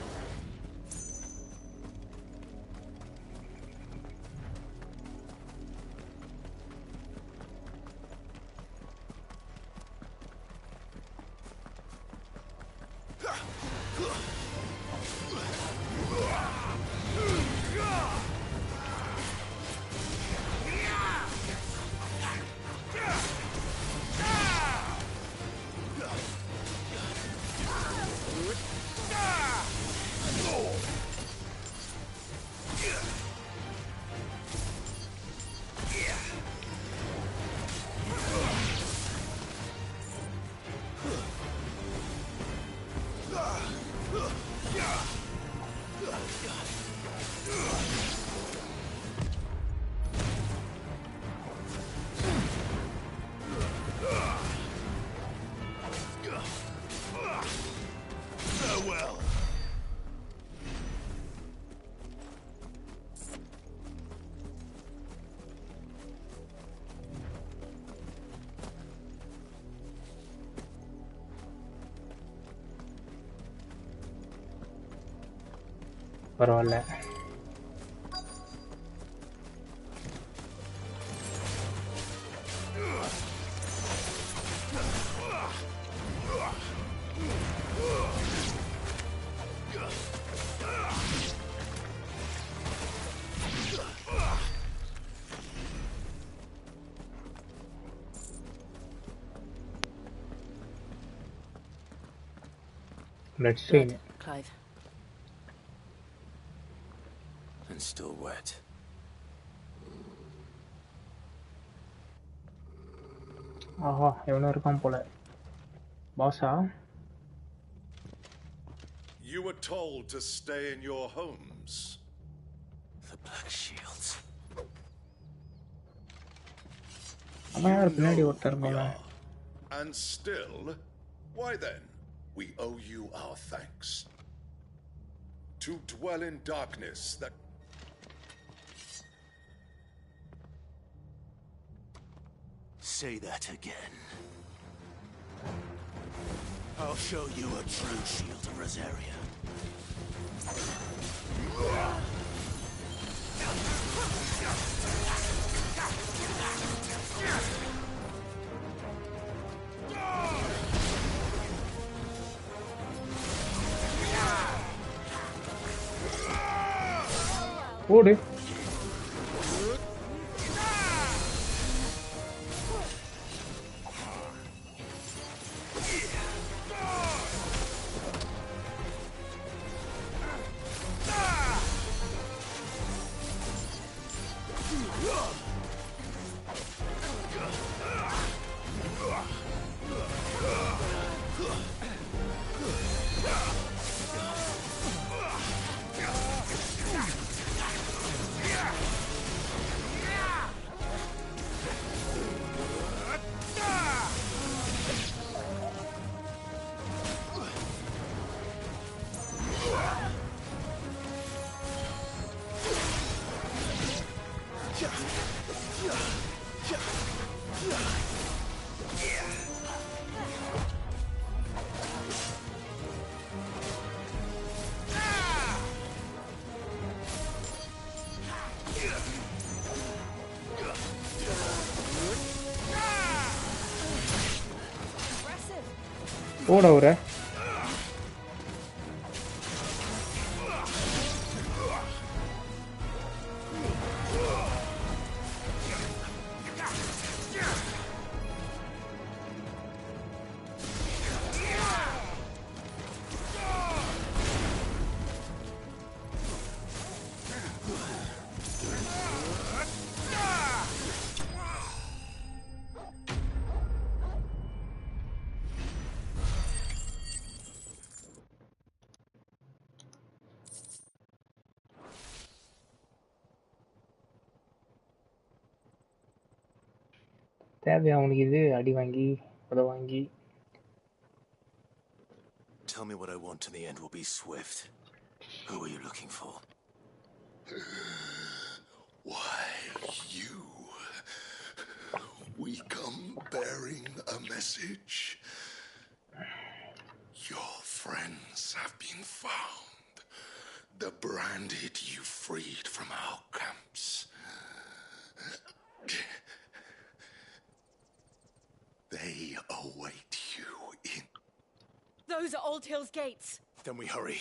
பரவாயில்ல. Let's see. Clive. And still wet. ஆஹா, எவனோ இருக்கான் போல. பாஸா? You were told to stay in your homes. The Black Shields. And still, why then? We owe you our thanks. To dwell in darkness that... Say that again. I'll show you a true shield of Rosaria. ஓடு. ஓட ஒரு தேவையா உனக்கு இது அடி வாங்கி உத வாங்கி Tell me what I want and the end will be swift. Who are you looking for? Why, you. We come bearing a message. Your friends have been found. The branded you freed from our camps. They await you in... Those are Old Hill's gates. Then we hurry.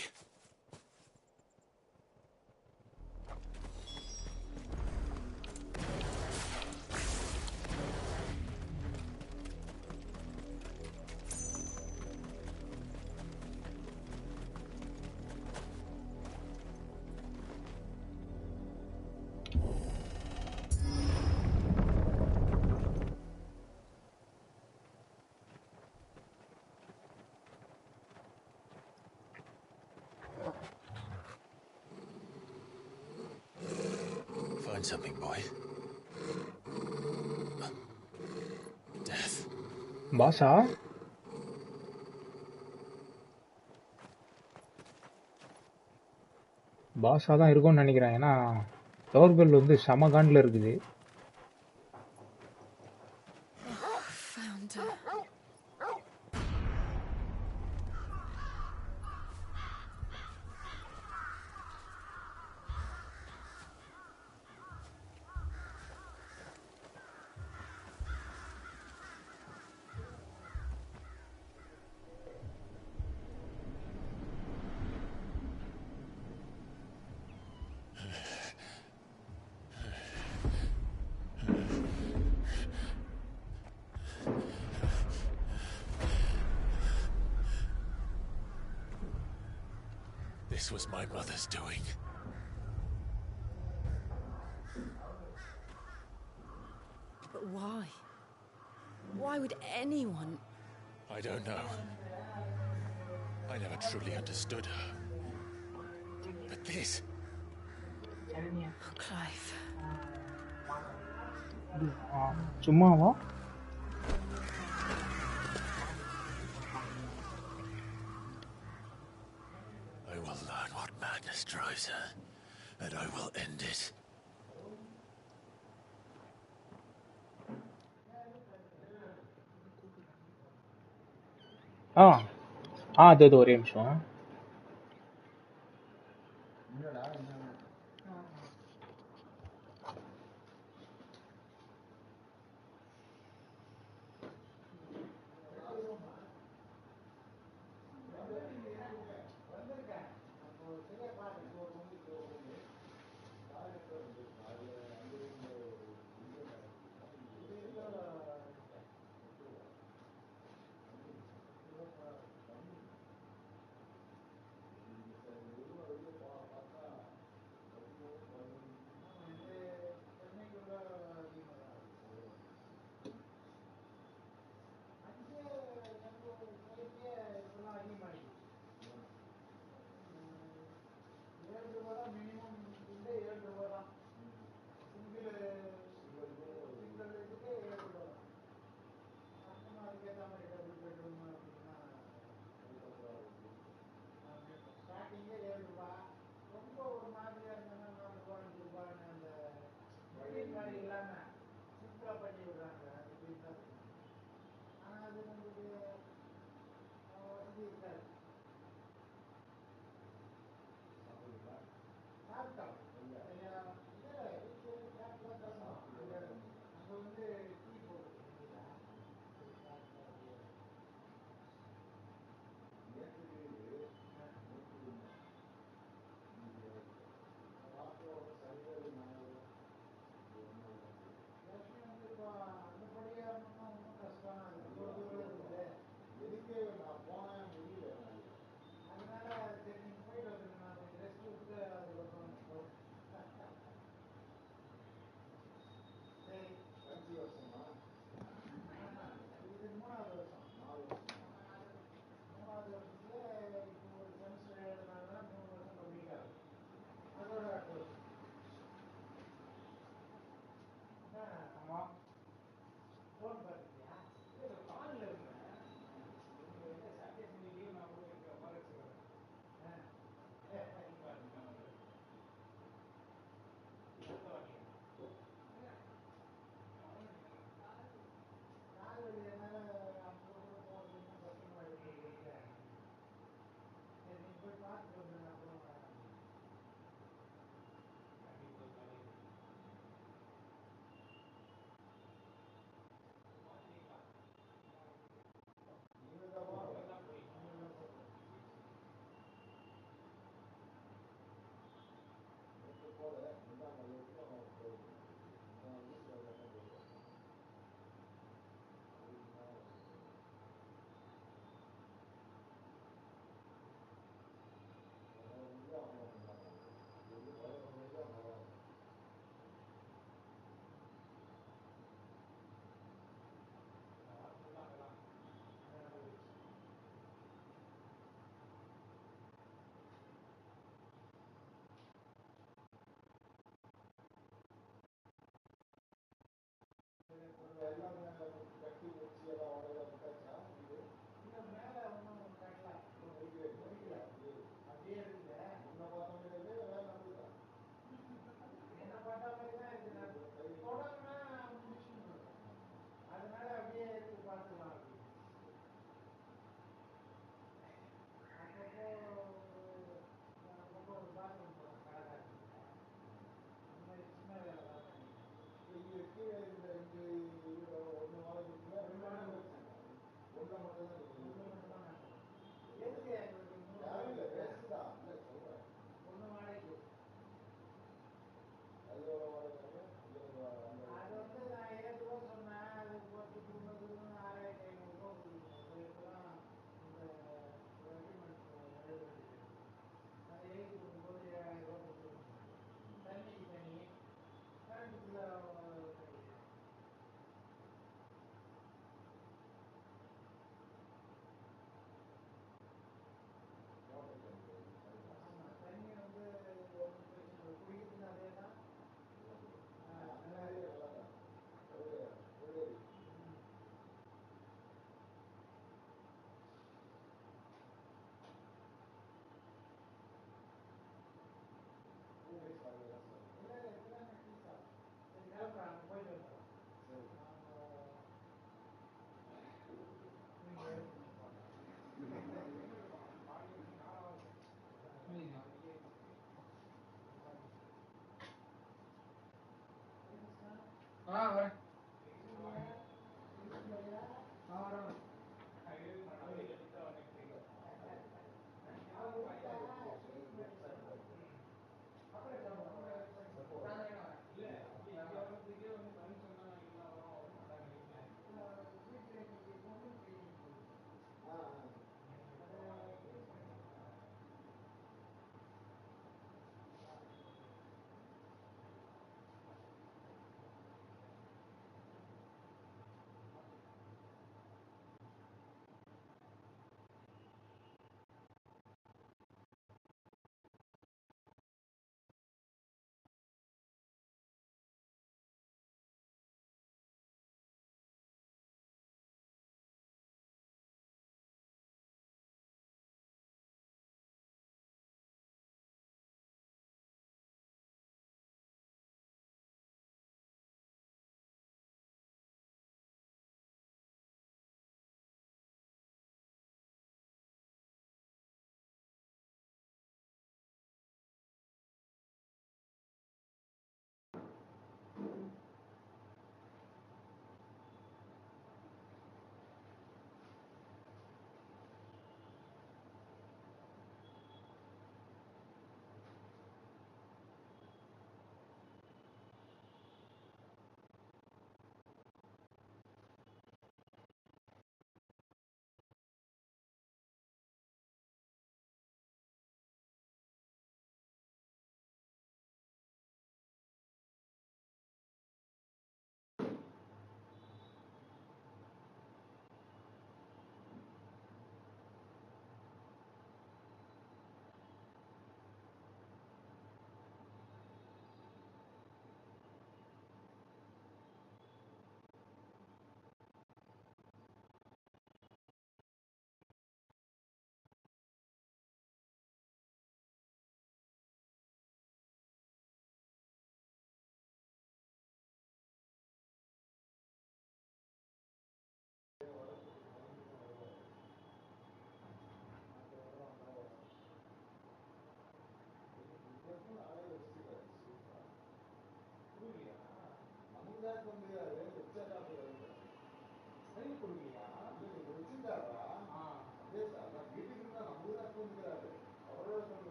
Find something, boy. Death. பாஸா பாஸா தான் இருக்கும்னு நினைக்கிறேன் ஏன்னா door bell வந்து செம காண்டில் இருக்குது Found her. This was my mother's doing. But why? Why would anyone? I don't know. I never truly understood her. But this... Clive. சும்மாவா I will learn what madness drives her, and I will end it. அது ஒரே நிமிஷம்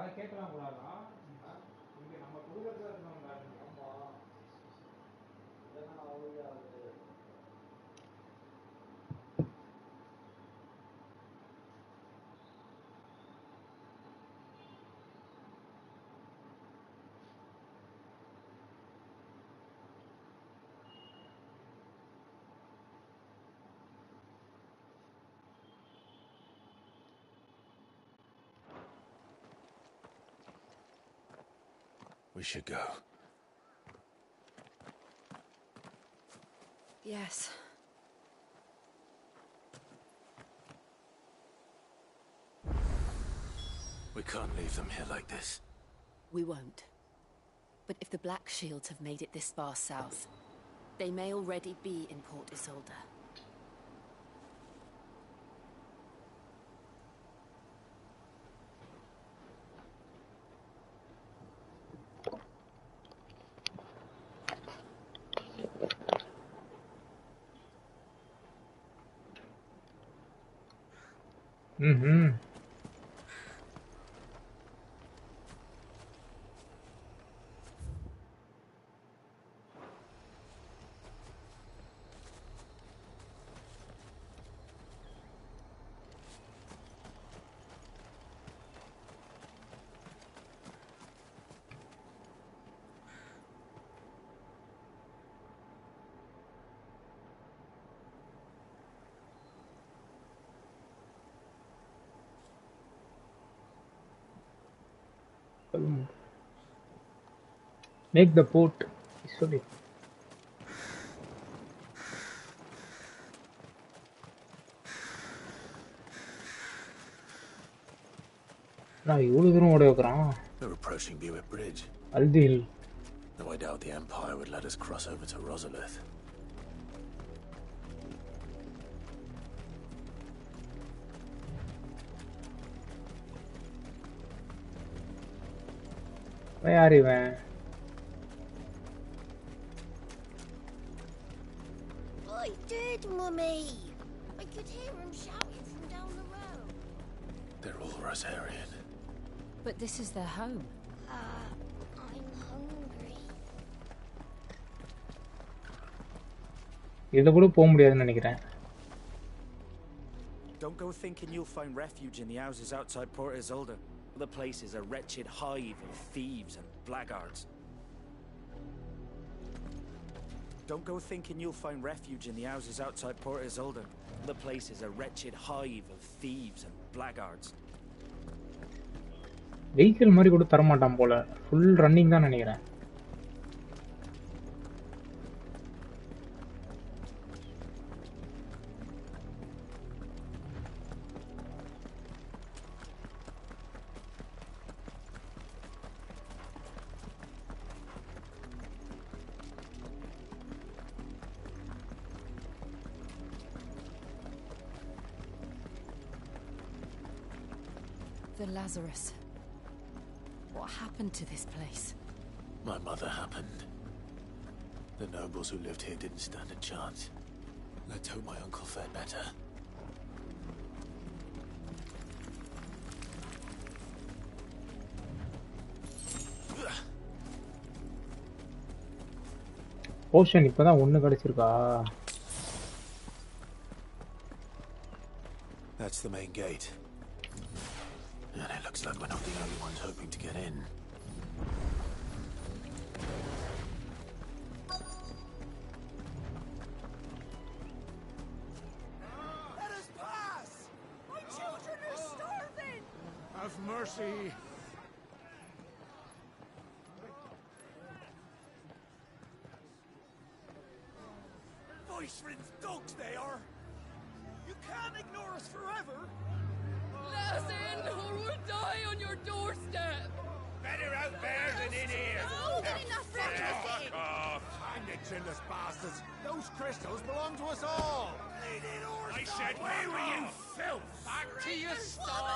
அதை கேட்கலாம் கூடாதா? இங்க நம்ம குடும்பத்துல இருக்கவங்க ஆமா இதெல்லாம் அவங்க We should go. Yes. We can't leave them here like this. We won't. But if the Black Shields have made it this far south, they may already be in Port Isolde. Mm-hmm. Make the port Isolde. We're approaching Buick Bridge. Aldil. Though I doubt the Empire would let us cross over to Rosalith. Where are you, man? I did, Mummy. I could hear him shouting from down the road. They're all Rosarian. But this is their home. I'm hungry. இத கூட போக முடியாதுன்னு நினைக்கிறேன். Don't go thinking you'll find refuge in the houses outside Port Isolde. The place is a wretched hive of thieves and blackguards. Don't go thinking you'll find refuge in the houses outside Port Isolde. The place is a wretched hive of thieves and blackguards. Vehicle மாதிரி கூட தர மாட்டான் போல. Full running தான் நினைக்கிறேன். The Lazarus. What happened to this place? My mother happened. The nobles who lived here didn't stand a chance. Let's hope my uncle fared better. Poshan இப்பதான் ஒன்னு கிடைச்சிருக்கா? That's the main gate. And it looks like we're not the only ones hoping to get in. Let us pass! My children are starving! Have mercy! Voice-ridden dogs they are! You can't ignore us forever! Let us in, or we'll die on your doorstep! Better out there than in here! Oh, get enough Fuck off! I'm the chinless bastards! Those crystals belong to us all! I said, where were you, filth? Back to your stall!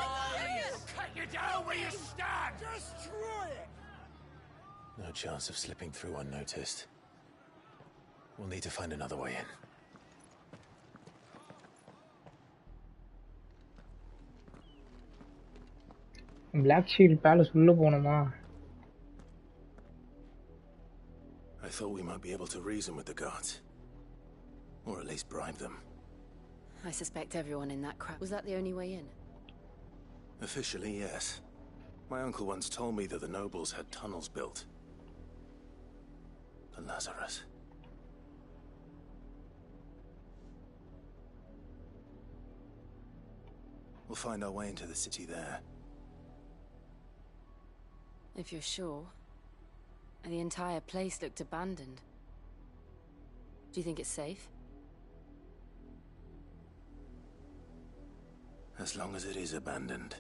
you down where you stand! Destroy it! No chance of slipping through unnoticed. We'll need to find another way in. Black Shield Palace உள்ள போணுமா? I thought we might be able to reason with the guards. Or at least bribe them. I suspect everyone in that crowd. Was that the only way in? Officially, yes. My uncle once told me that the nobles had tunnels built. The Lazarus. We'll find our way into the city there. If you're sure. The entire place looked abandoned. Do you think it's safe? As long as it is abandoned.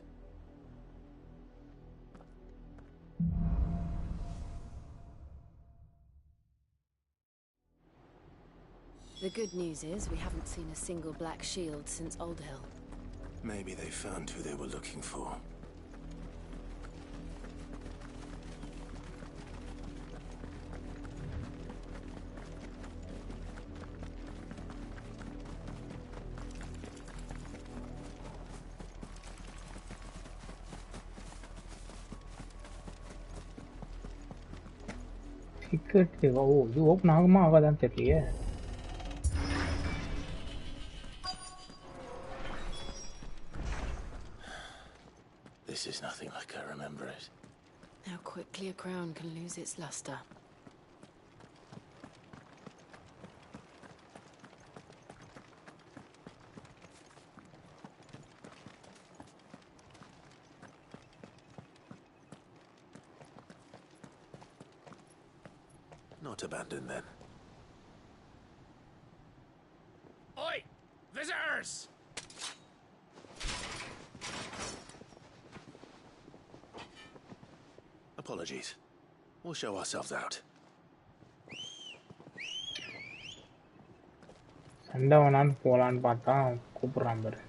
The good news is we haven't seen a single black shield since Old Hill. Maybe they found who they were looking for. Oh, you open ஆகுமா ஆகாதான்னு தெரியலையே. This is nothing like I remember it. How quickly a crown can lose its luster. Not abandoned then. Oi! Visitors! Apologies. We'll show ourselves out. சண்டை வேணான்னு போலான்னு பார்த்தா கூப்பிடுறான் பாரு.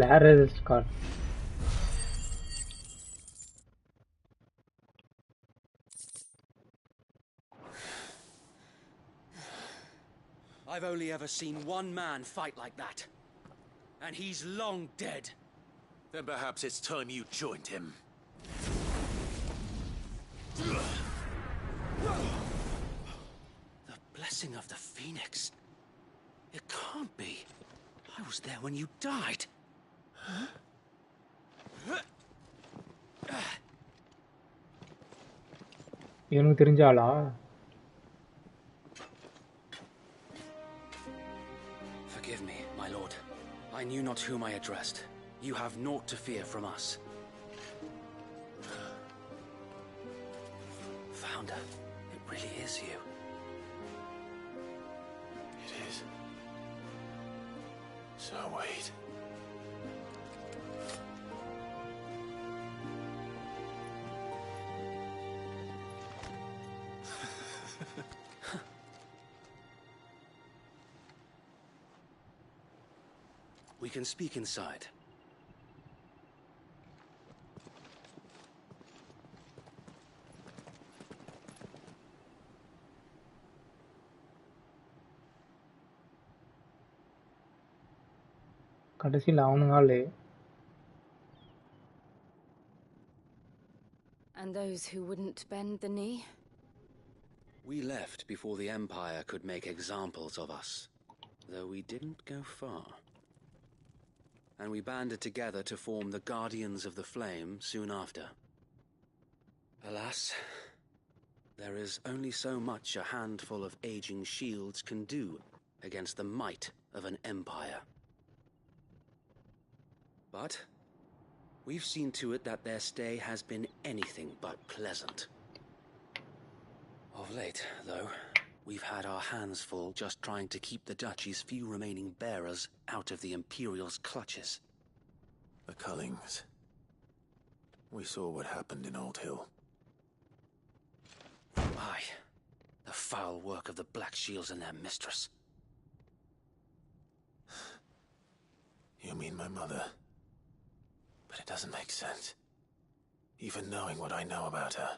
Larry's card. I've only ever seen one man fight like that. And he's long dead. Then perhaps it's time you joined him. The blessing of the Phoenix. It can't be. I was there when you died. இவனுக்கு தெரிஞ்சாளா? Forgive me, my lord. I knew not whom I addressed. You have naught to fear from us. Founder, it really is you. It is. So wait. We can speak inside. கடைசியில் அவனுங்காலே. And those who wouldn't bend the knee? We left before the Empire could make examples of us, though we didn't go far. And we banded together to form the Guardians of the Flame soon after. Alas, there is only so much a handful of aging shields can do against the might of an empire. But we've seen to it that their stay has been anything but pleasant. Of late, though, we've had our hands full just trying to keep the Duchy's few remaining bearers out of the Imperial's clutches. The Cullings. We saw what happened in Old Hill. Aye. The foul work of the Black Shields and their mistress. You mean my mother? But it doesn't make sense. Even knowing what I know about her.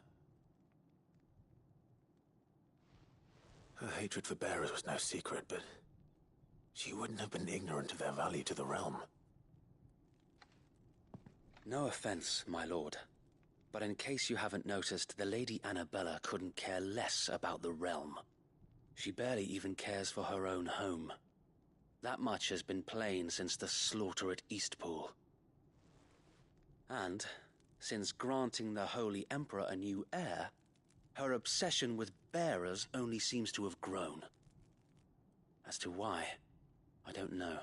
Her hatred for bearers was no secret, but she wouldn't have been ignorant of their value to the realm. No offense, my lord. But in case you haven't noticed, the Lady Annabella couldn't care less about the realm. She barely even cares for her own home. That much has been plain since the slaughter at Eastpool. And, since granting the Holy Emperor a new heir, her obsession with bearers only seems to have grown. As to why, I don't know.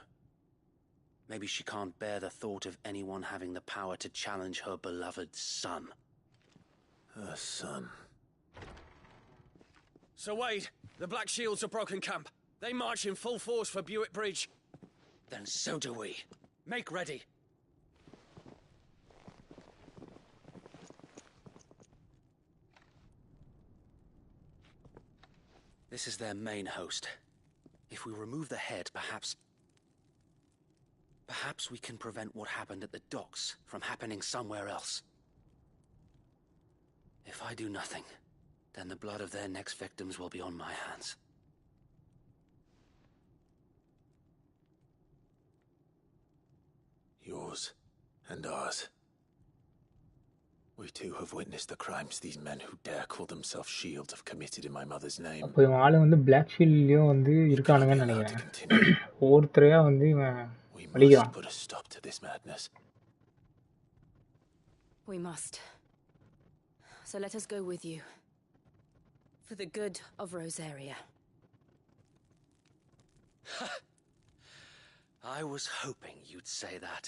Maybe she can't bear the thought of anyone having the power to challenge her beloved son. Her son. Sir Wade, the Black Shields have broken camp. They march in full force for Buick Bridge. Then so do we. Make ready. This is their main host. If we remove the head, perhaps we can prevent what happened at the docks from happening somewhere else. If I do nothing, then the blood of their next victims will be on my hands. Yours and ours. We too have witnessed the crimes these men who dare call themselves shields have committed in my mother's name. அப்போ இவன் ஆளு வந்து black ஷீல்ட்லயும் வந்து இருக்கானுங்கன்னு நினைக்கிறேன். ஒவ்வொருத்தரையா வந்து இவன் அடிக்கிறான். Put a stop to this madness. We must. So let us go with you. For the good of Rosaria. I was hoping you'd say that.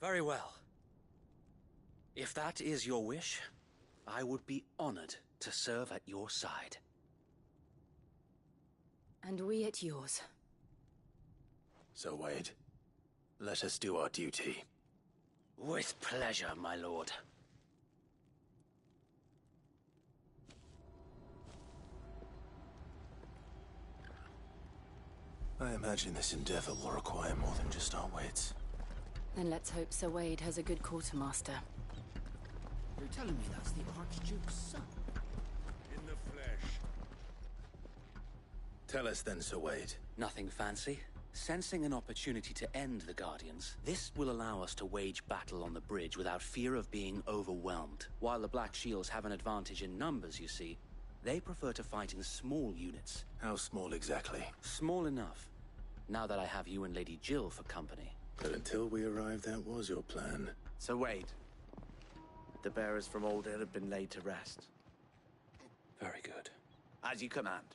Very well. If that is your wish, I would be honored to serve at your side. And we at yours. So, Wade, let us do our duty. With pleasure, my lord. I imagine this endeavor will require more than just our wits. Then let's hope Sir Wade has a good quartermaster. You're telling me that's the Archduke's son? In the flesh. Tell us then, Sir Wade. Nothing fancy. Sensing an opportunity to end the Guardians, this will allow us to wage battle on the bridge without fear of being overwhelmed. While the Black Shields have an advantage in numbers, you see, they prefer to fight in small units. How small exactly? Small enough. Now that I have you and Lady Jill for company. But until we arrived, that was your plan. So Wade, the bearers from Old Hill have been laid to rest. Very good. As you command.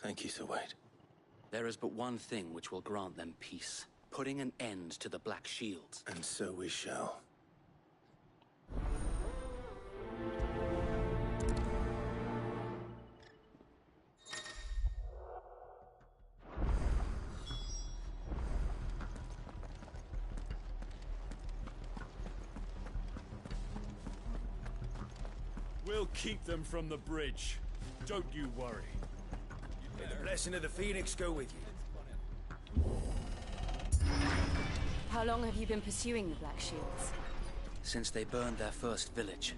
Thank you, Sir Wade. There is but one thing which will grant them peace. Putting an end to the Black Shields. And so we shall. We'll keep them from the bridge. Don't you worry. May the blessing of the Phoenix go with you. How long have you been pursuing the Black Shields? since they burned their first village.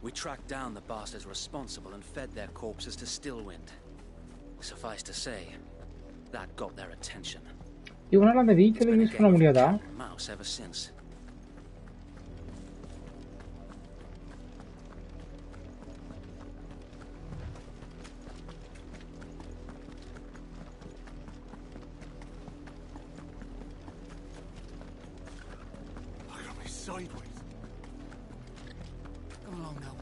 We tracked down the bastards responsible and fed their corpses to Stillwind. Suffice to say, that got their attention. இவனால அந்த வீக்கல use பண்ண முடியாதா? Mouse ever since. Sideways. Come along now.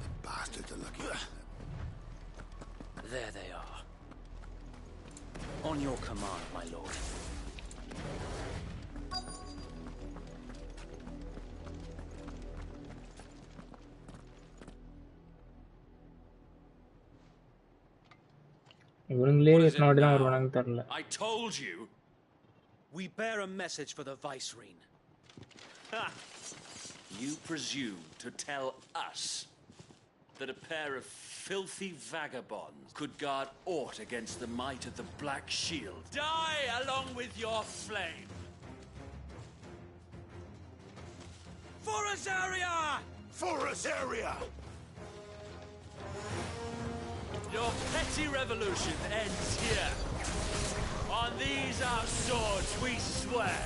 The bastards are lucky. There they are. On your command, my lord. I told you. We bear a message for the Vicereine. Ha! You presume to tell us that a pair of filthy vagabonds could guard aught against the might of the Black Shield? Die along with your flame! For us area! For us area! Your petty revolution ends here. On these our swords we swear.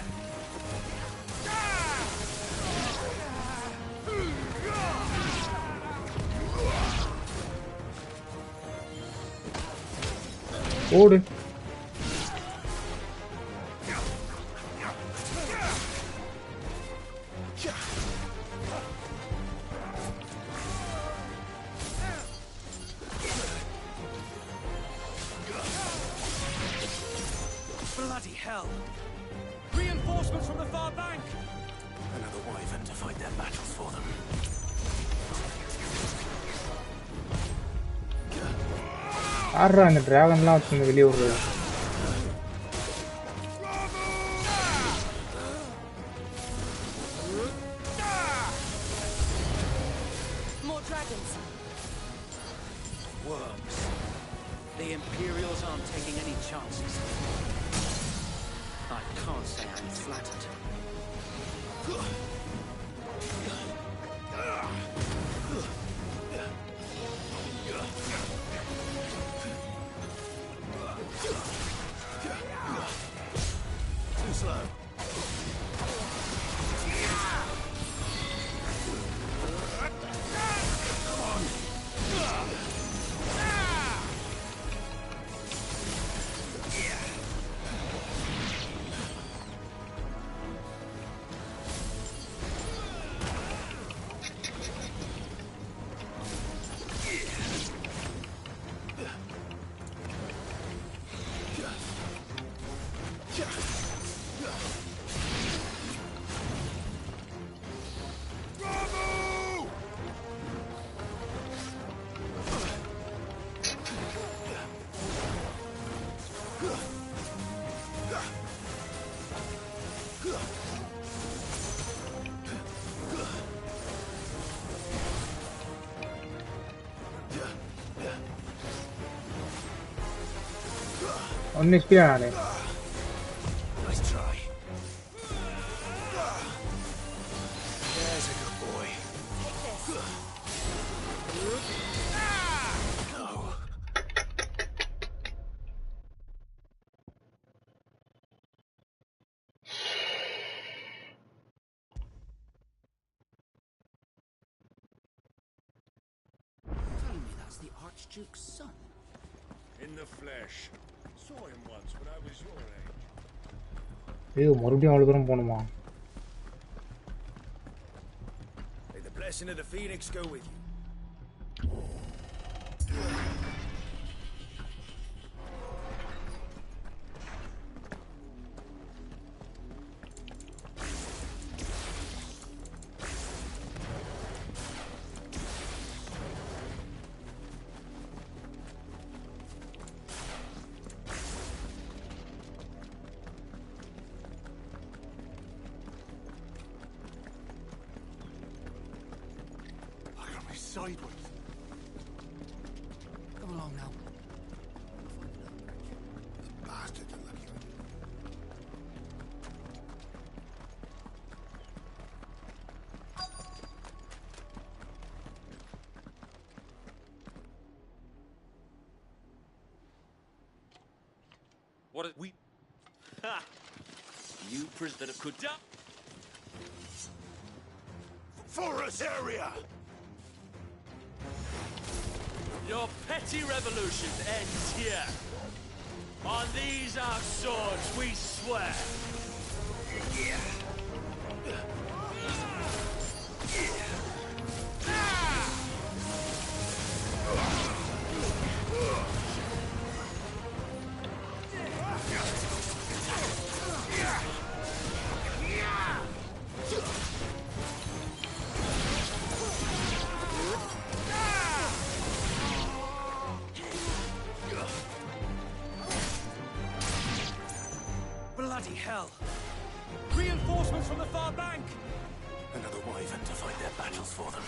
Order. Bloody hell! Reinforcements from the far bank! Another wyvern to fight their battles for them. ஆறா அந்த டிராகன்லாம் வச்சு வெளியே விடுறது. More dragons. Worms. The Imperials aren't taking any chances. I can't say I'm flattered. Too slow. Come on. One HP आने. Nice try. There's a good boy. No. Telling me that's the Archduke's son? In the flesh. Saw him once when I was your age. ஐயோ மறுபடியும் அவ்வளவு தூரம் போணுமா? May the blessing of the Phoenix go with you. Sideways. Come along now. The bastards are lucky. What did we... Ha! You that have could... Forest area! Your petty revolution ends here. On these our swords we swear. Bloody hell! Reinforcements from the far bank! Another wyvern to fight their battles for them.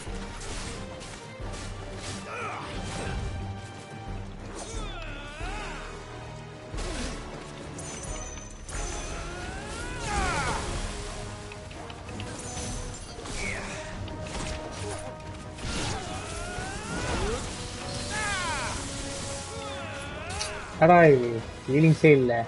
அடா இது ஃபீலிங்ஸே இல்லை.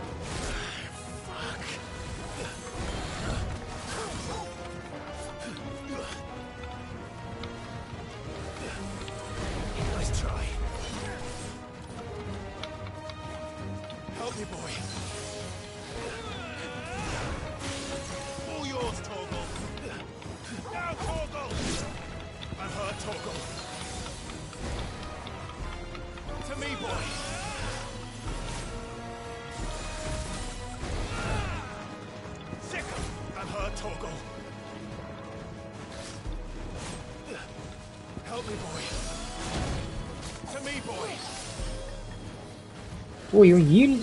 ஓ இவன் heel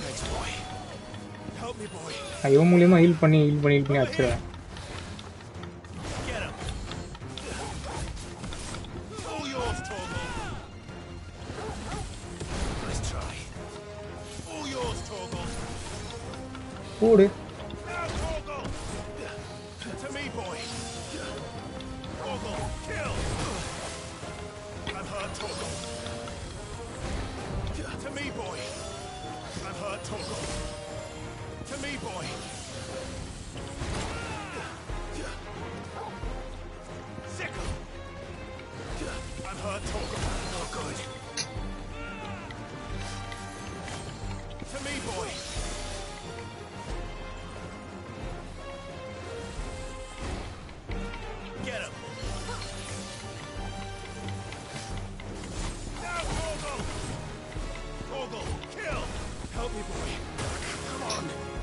இவன் மூலியமா heel பண்ணி அடிச்சிருவேன். போடு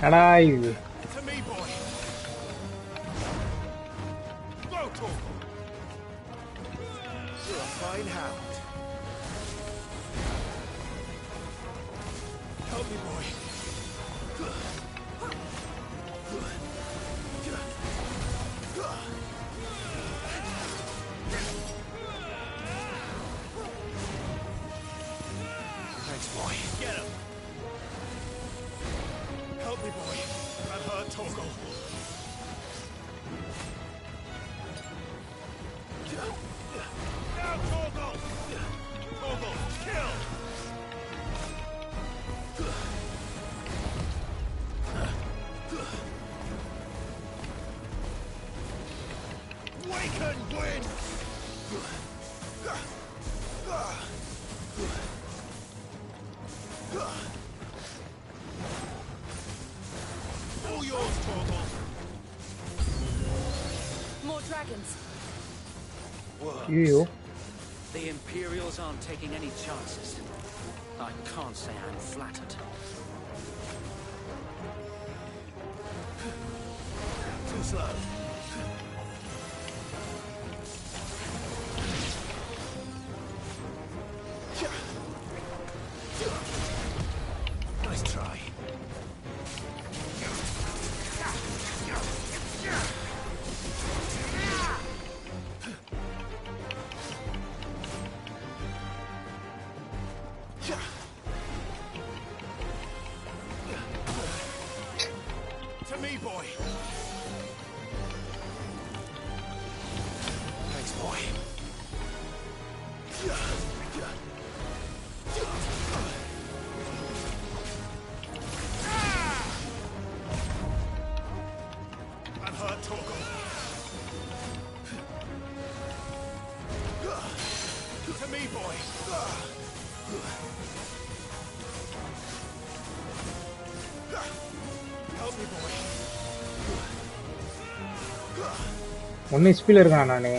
அடா இது Worms. The Imperials aren't taking any chances. I can't say I'm flattered. Too slow. Nice try. 1 HP இருக்கேனா நானே?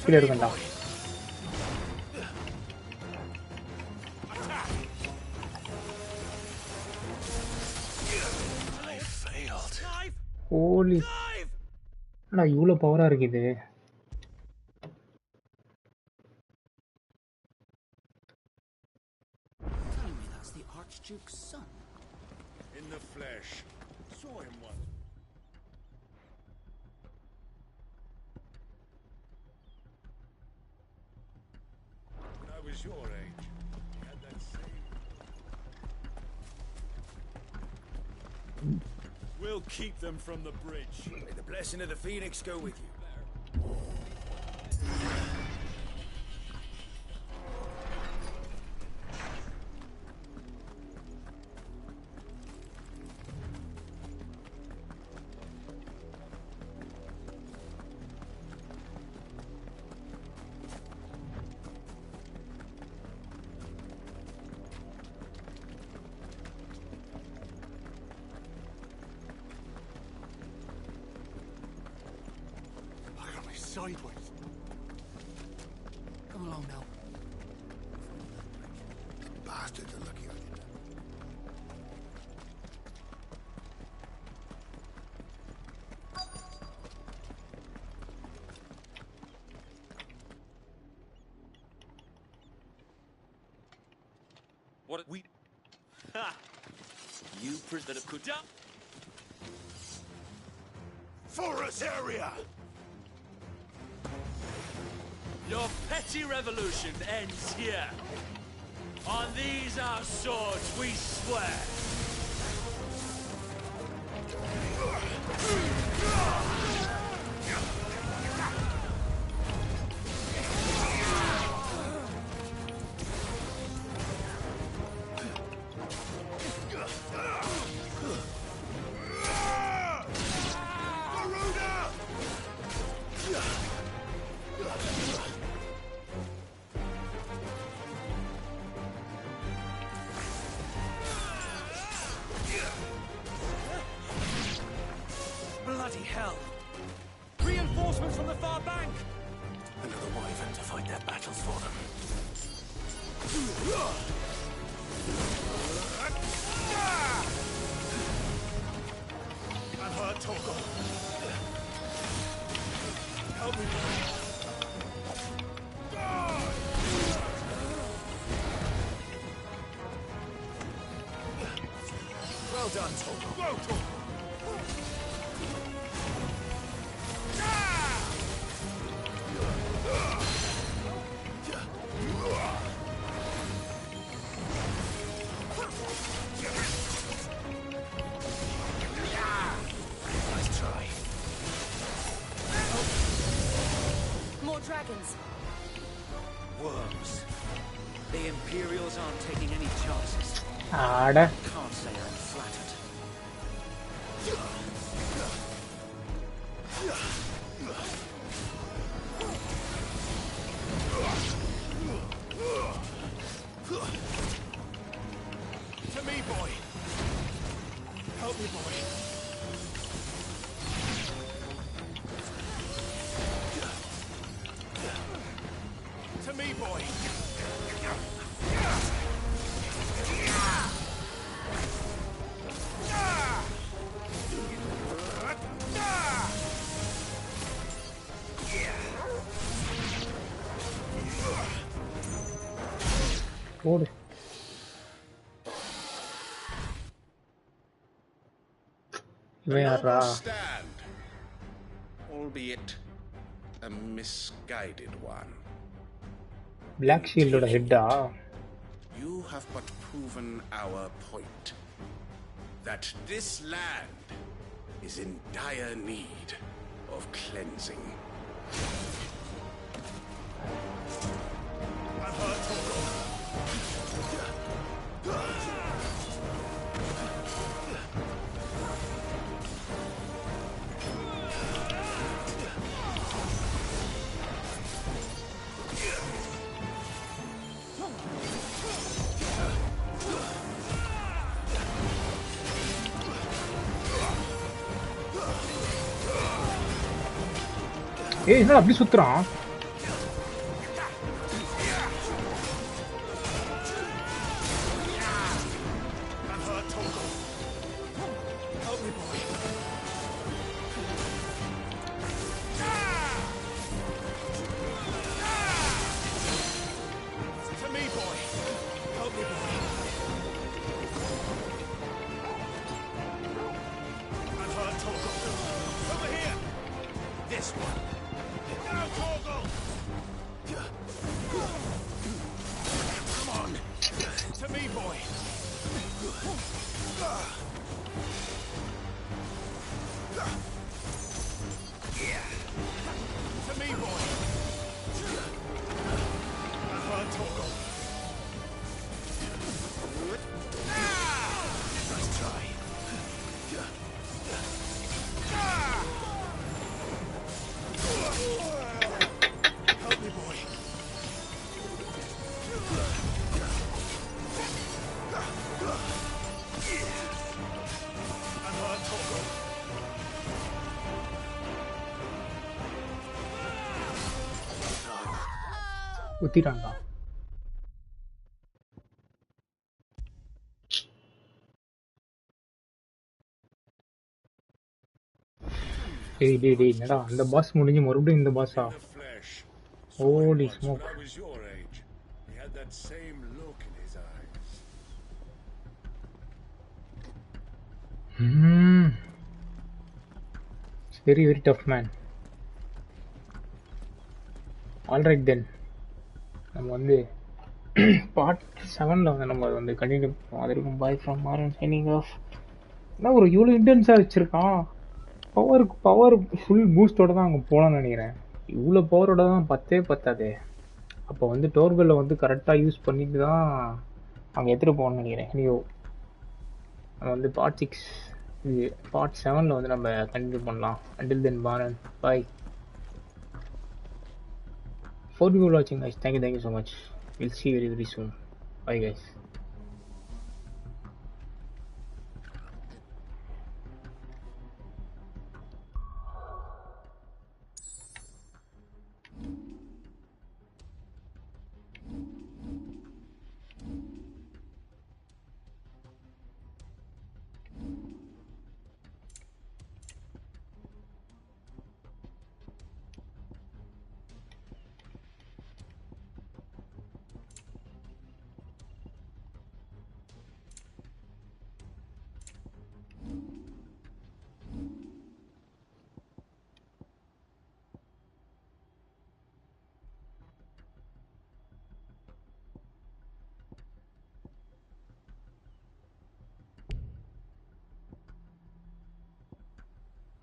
ஸ்பீட் இருக்கண்டா. ஹோலி, அண்ணா இவ்வளோ பவரா இருக்குது. Archduke's son. In the flesh. Saw him once. When I was your age, he had that same. We'll keep them from the bridge. May the blessing of the Phoenix go with you. Sideways. Come along now. Bastards are lucky I did that. What we? Ha! You that could jump. Forest area. Your petty revolution ends here. On these our swords we swear. Bloody hell! Reinforcements from the far bank! Another wyvern to fight their battles for them. I've heard Togo. Help me. Well done, Togo. Well done. Dragons. Worms. The Imperials aren't taking any chances. Ada. Can't say I'm flattered. To me, boy. Help me, boy. To me, boy. Good. Stand, albeit a misguided one. Black Shield head. You have but proven our point. That this land is in dire need of cleansing. I've heard ஏய் என்னடா அப்படி சுத்துறான்? குத்திட்டான்டா. டேய் டேய் டேய் என்னடா அந்த pass முடிஞ்சு மறுபடியும் இந்த பாஸா? Holy smoke. It's very very tough man. All right then. நம்ம வந்து பார்ட் 7ல வந்து நம்ம வந்து கண்டினியூ பண்ணுவோம். அது வரைக்கும் bye from Maran signing off. என்ன ஒரு இவ்வளோ இன்டென்ஸாக வச்சுருக்கான். பவர் ஃபுல் பூஸ்டோட தான் அங்கே போகலான்னு நினைக்கிறேன். இவ்வளோ பவரோட தான் பத்தாதே. அப்போ வந்து டோர்பெல்லை வந்து கரெக்டாக யூஸ் பண்ணிட்டு தான் அங்கே எடுத்துகிட்டு போகணும்னு நினைக்கிறேன். ஐயோ நம்ம வந்து பார்ட் 6 இது பார்ட் 7ல வந்து நம்ம கண்டினியூ பண்ணலாம். until then Maran bye. For you watching guys, thank you so much. We'll see you very very soon. Bye guys.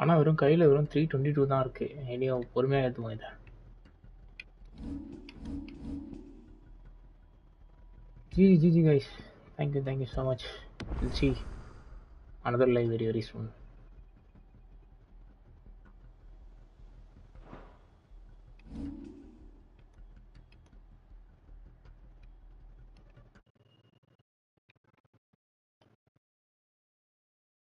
ஆனால் வெறும் கையில் வெறும் 322 தான் இருக்குது. இனியும் பொறுமையாக ஏற்றுவோம் இதை. GG guys. Thank you so much. We'll see another live very very soon.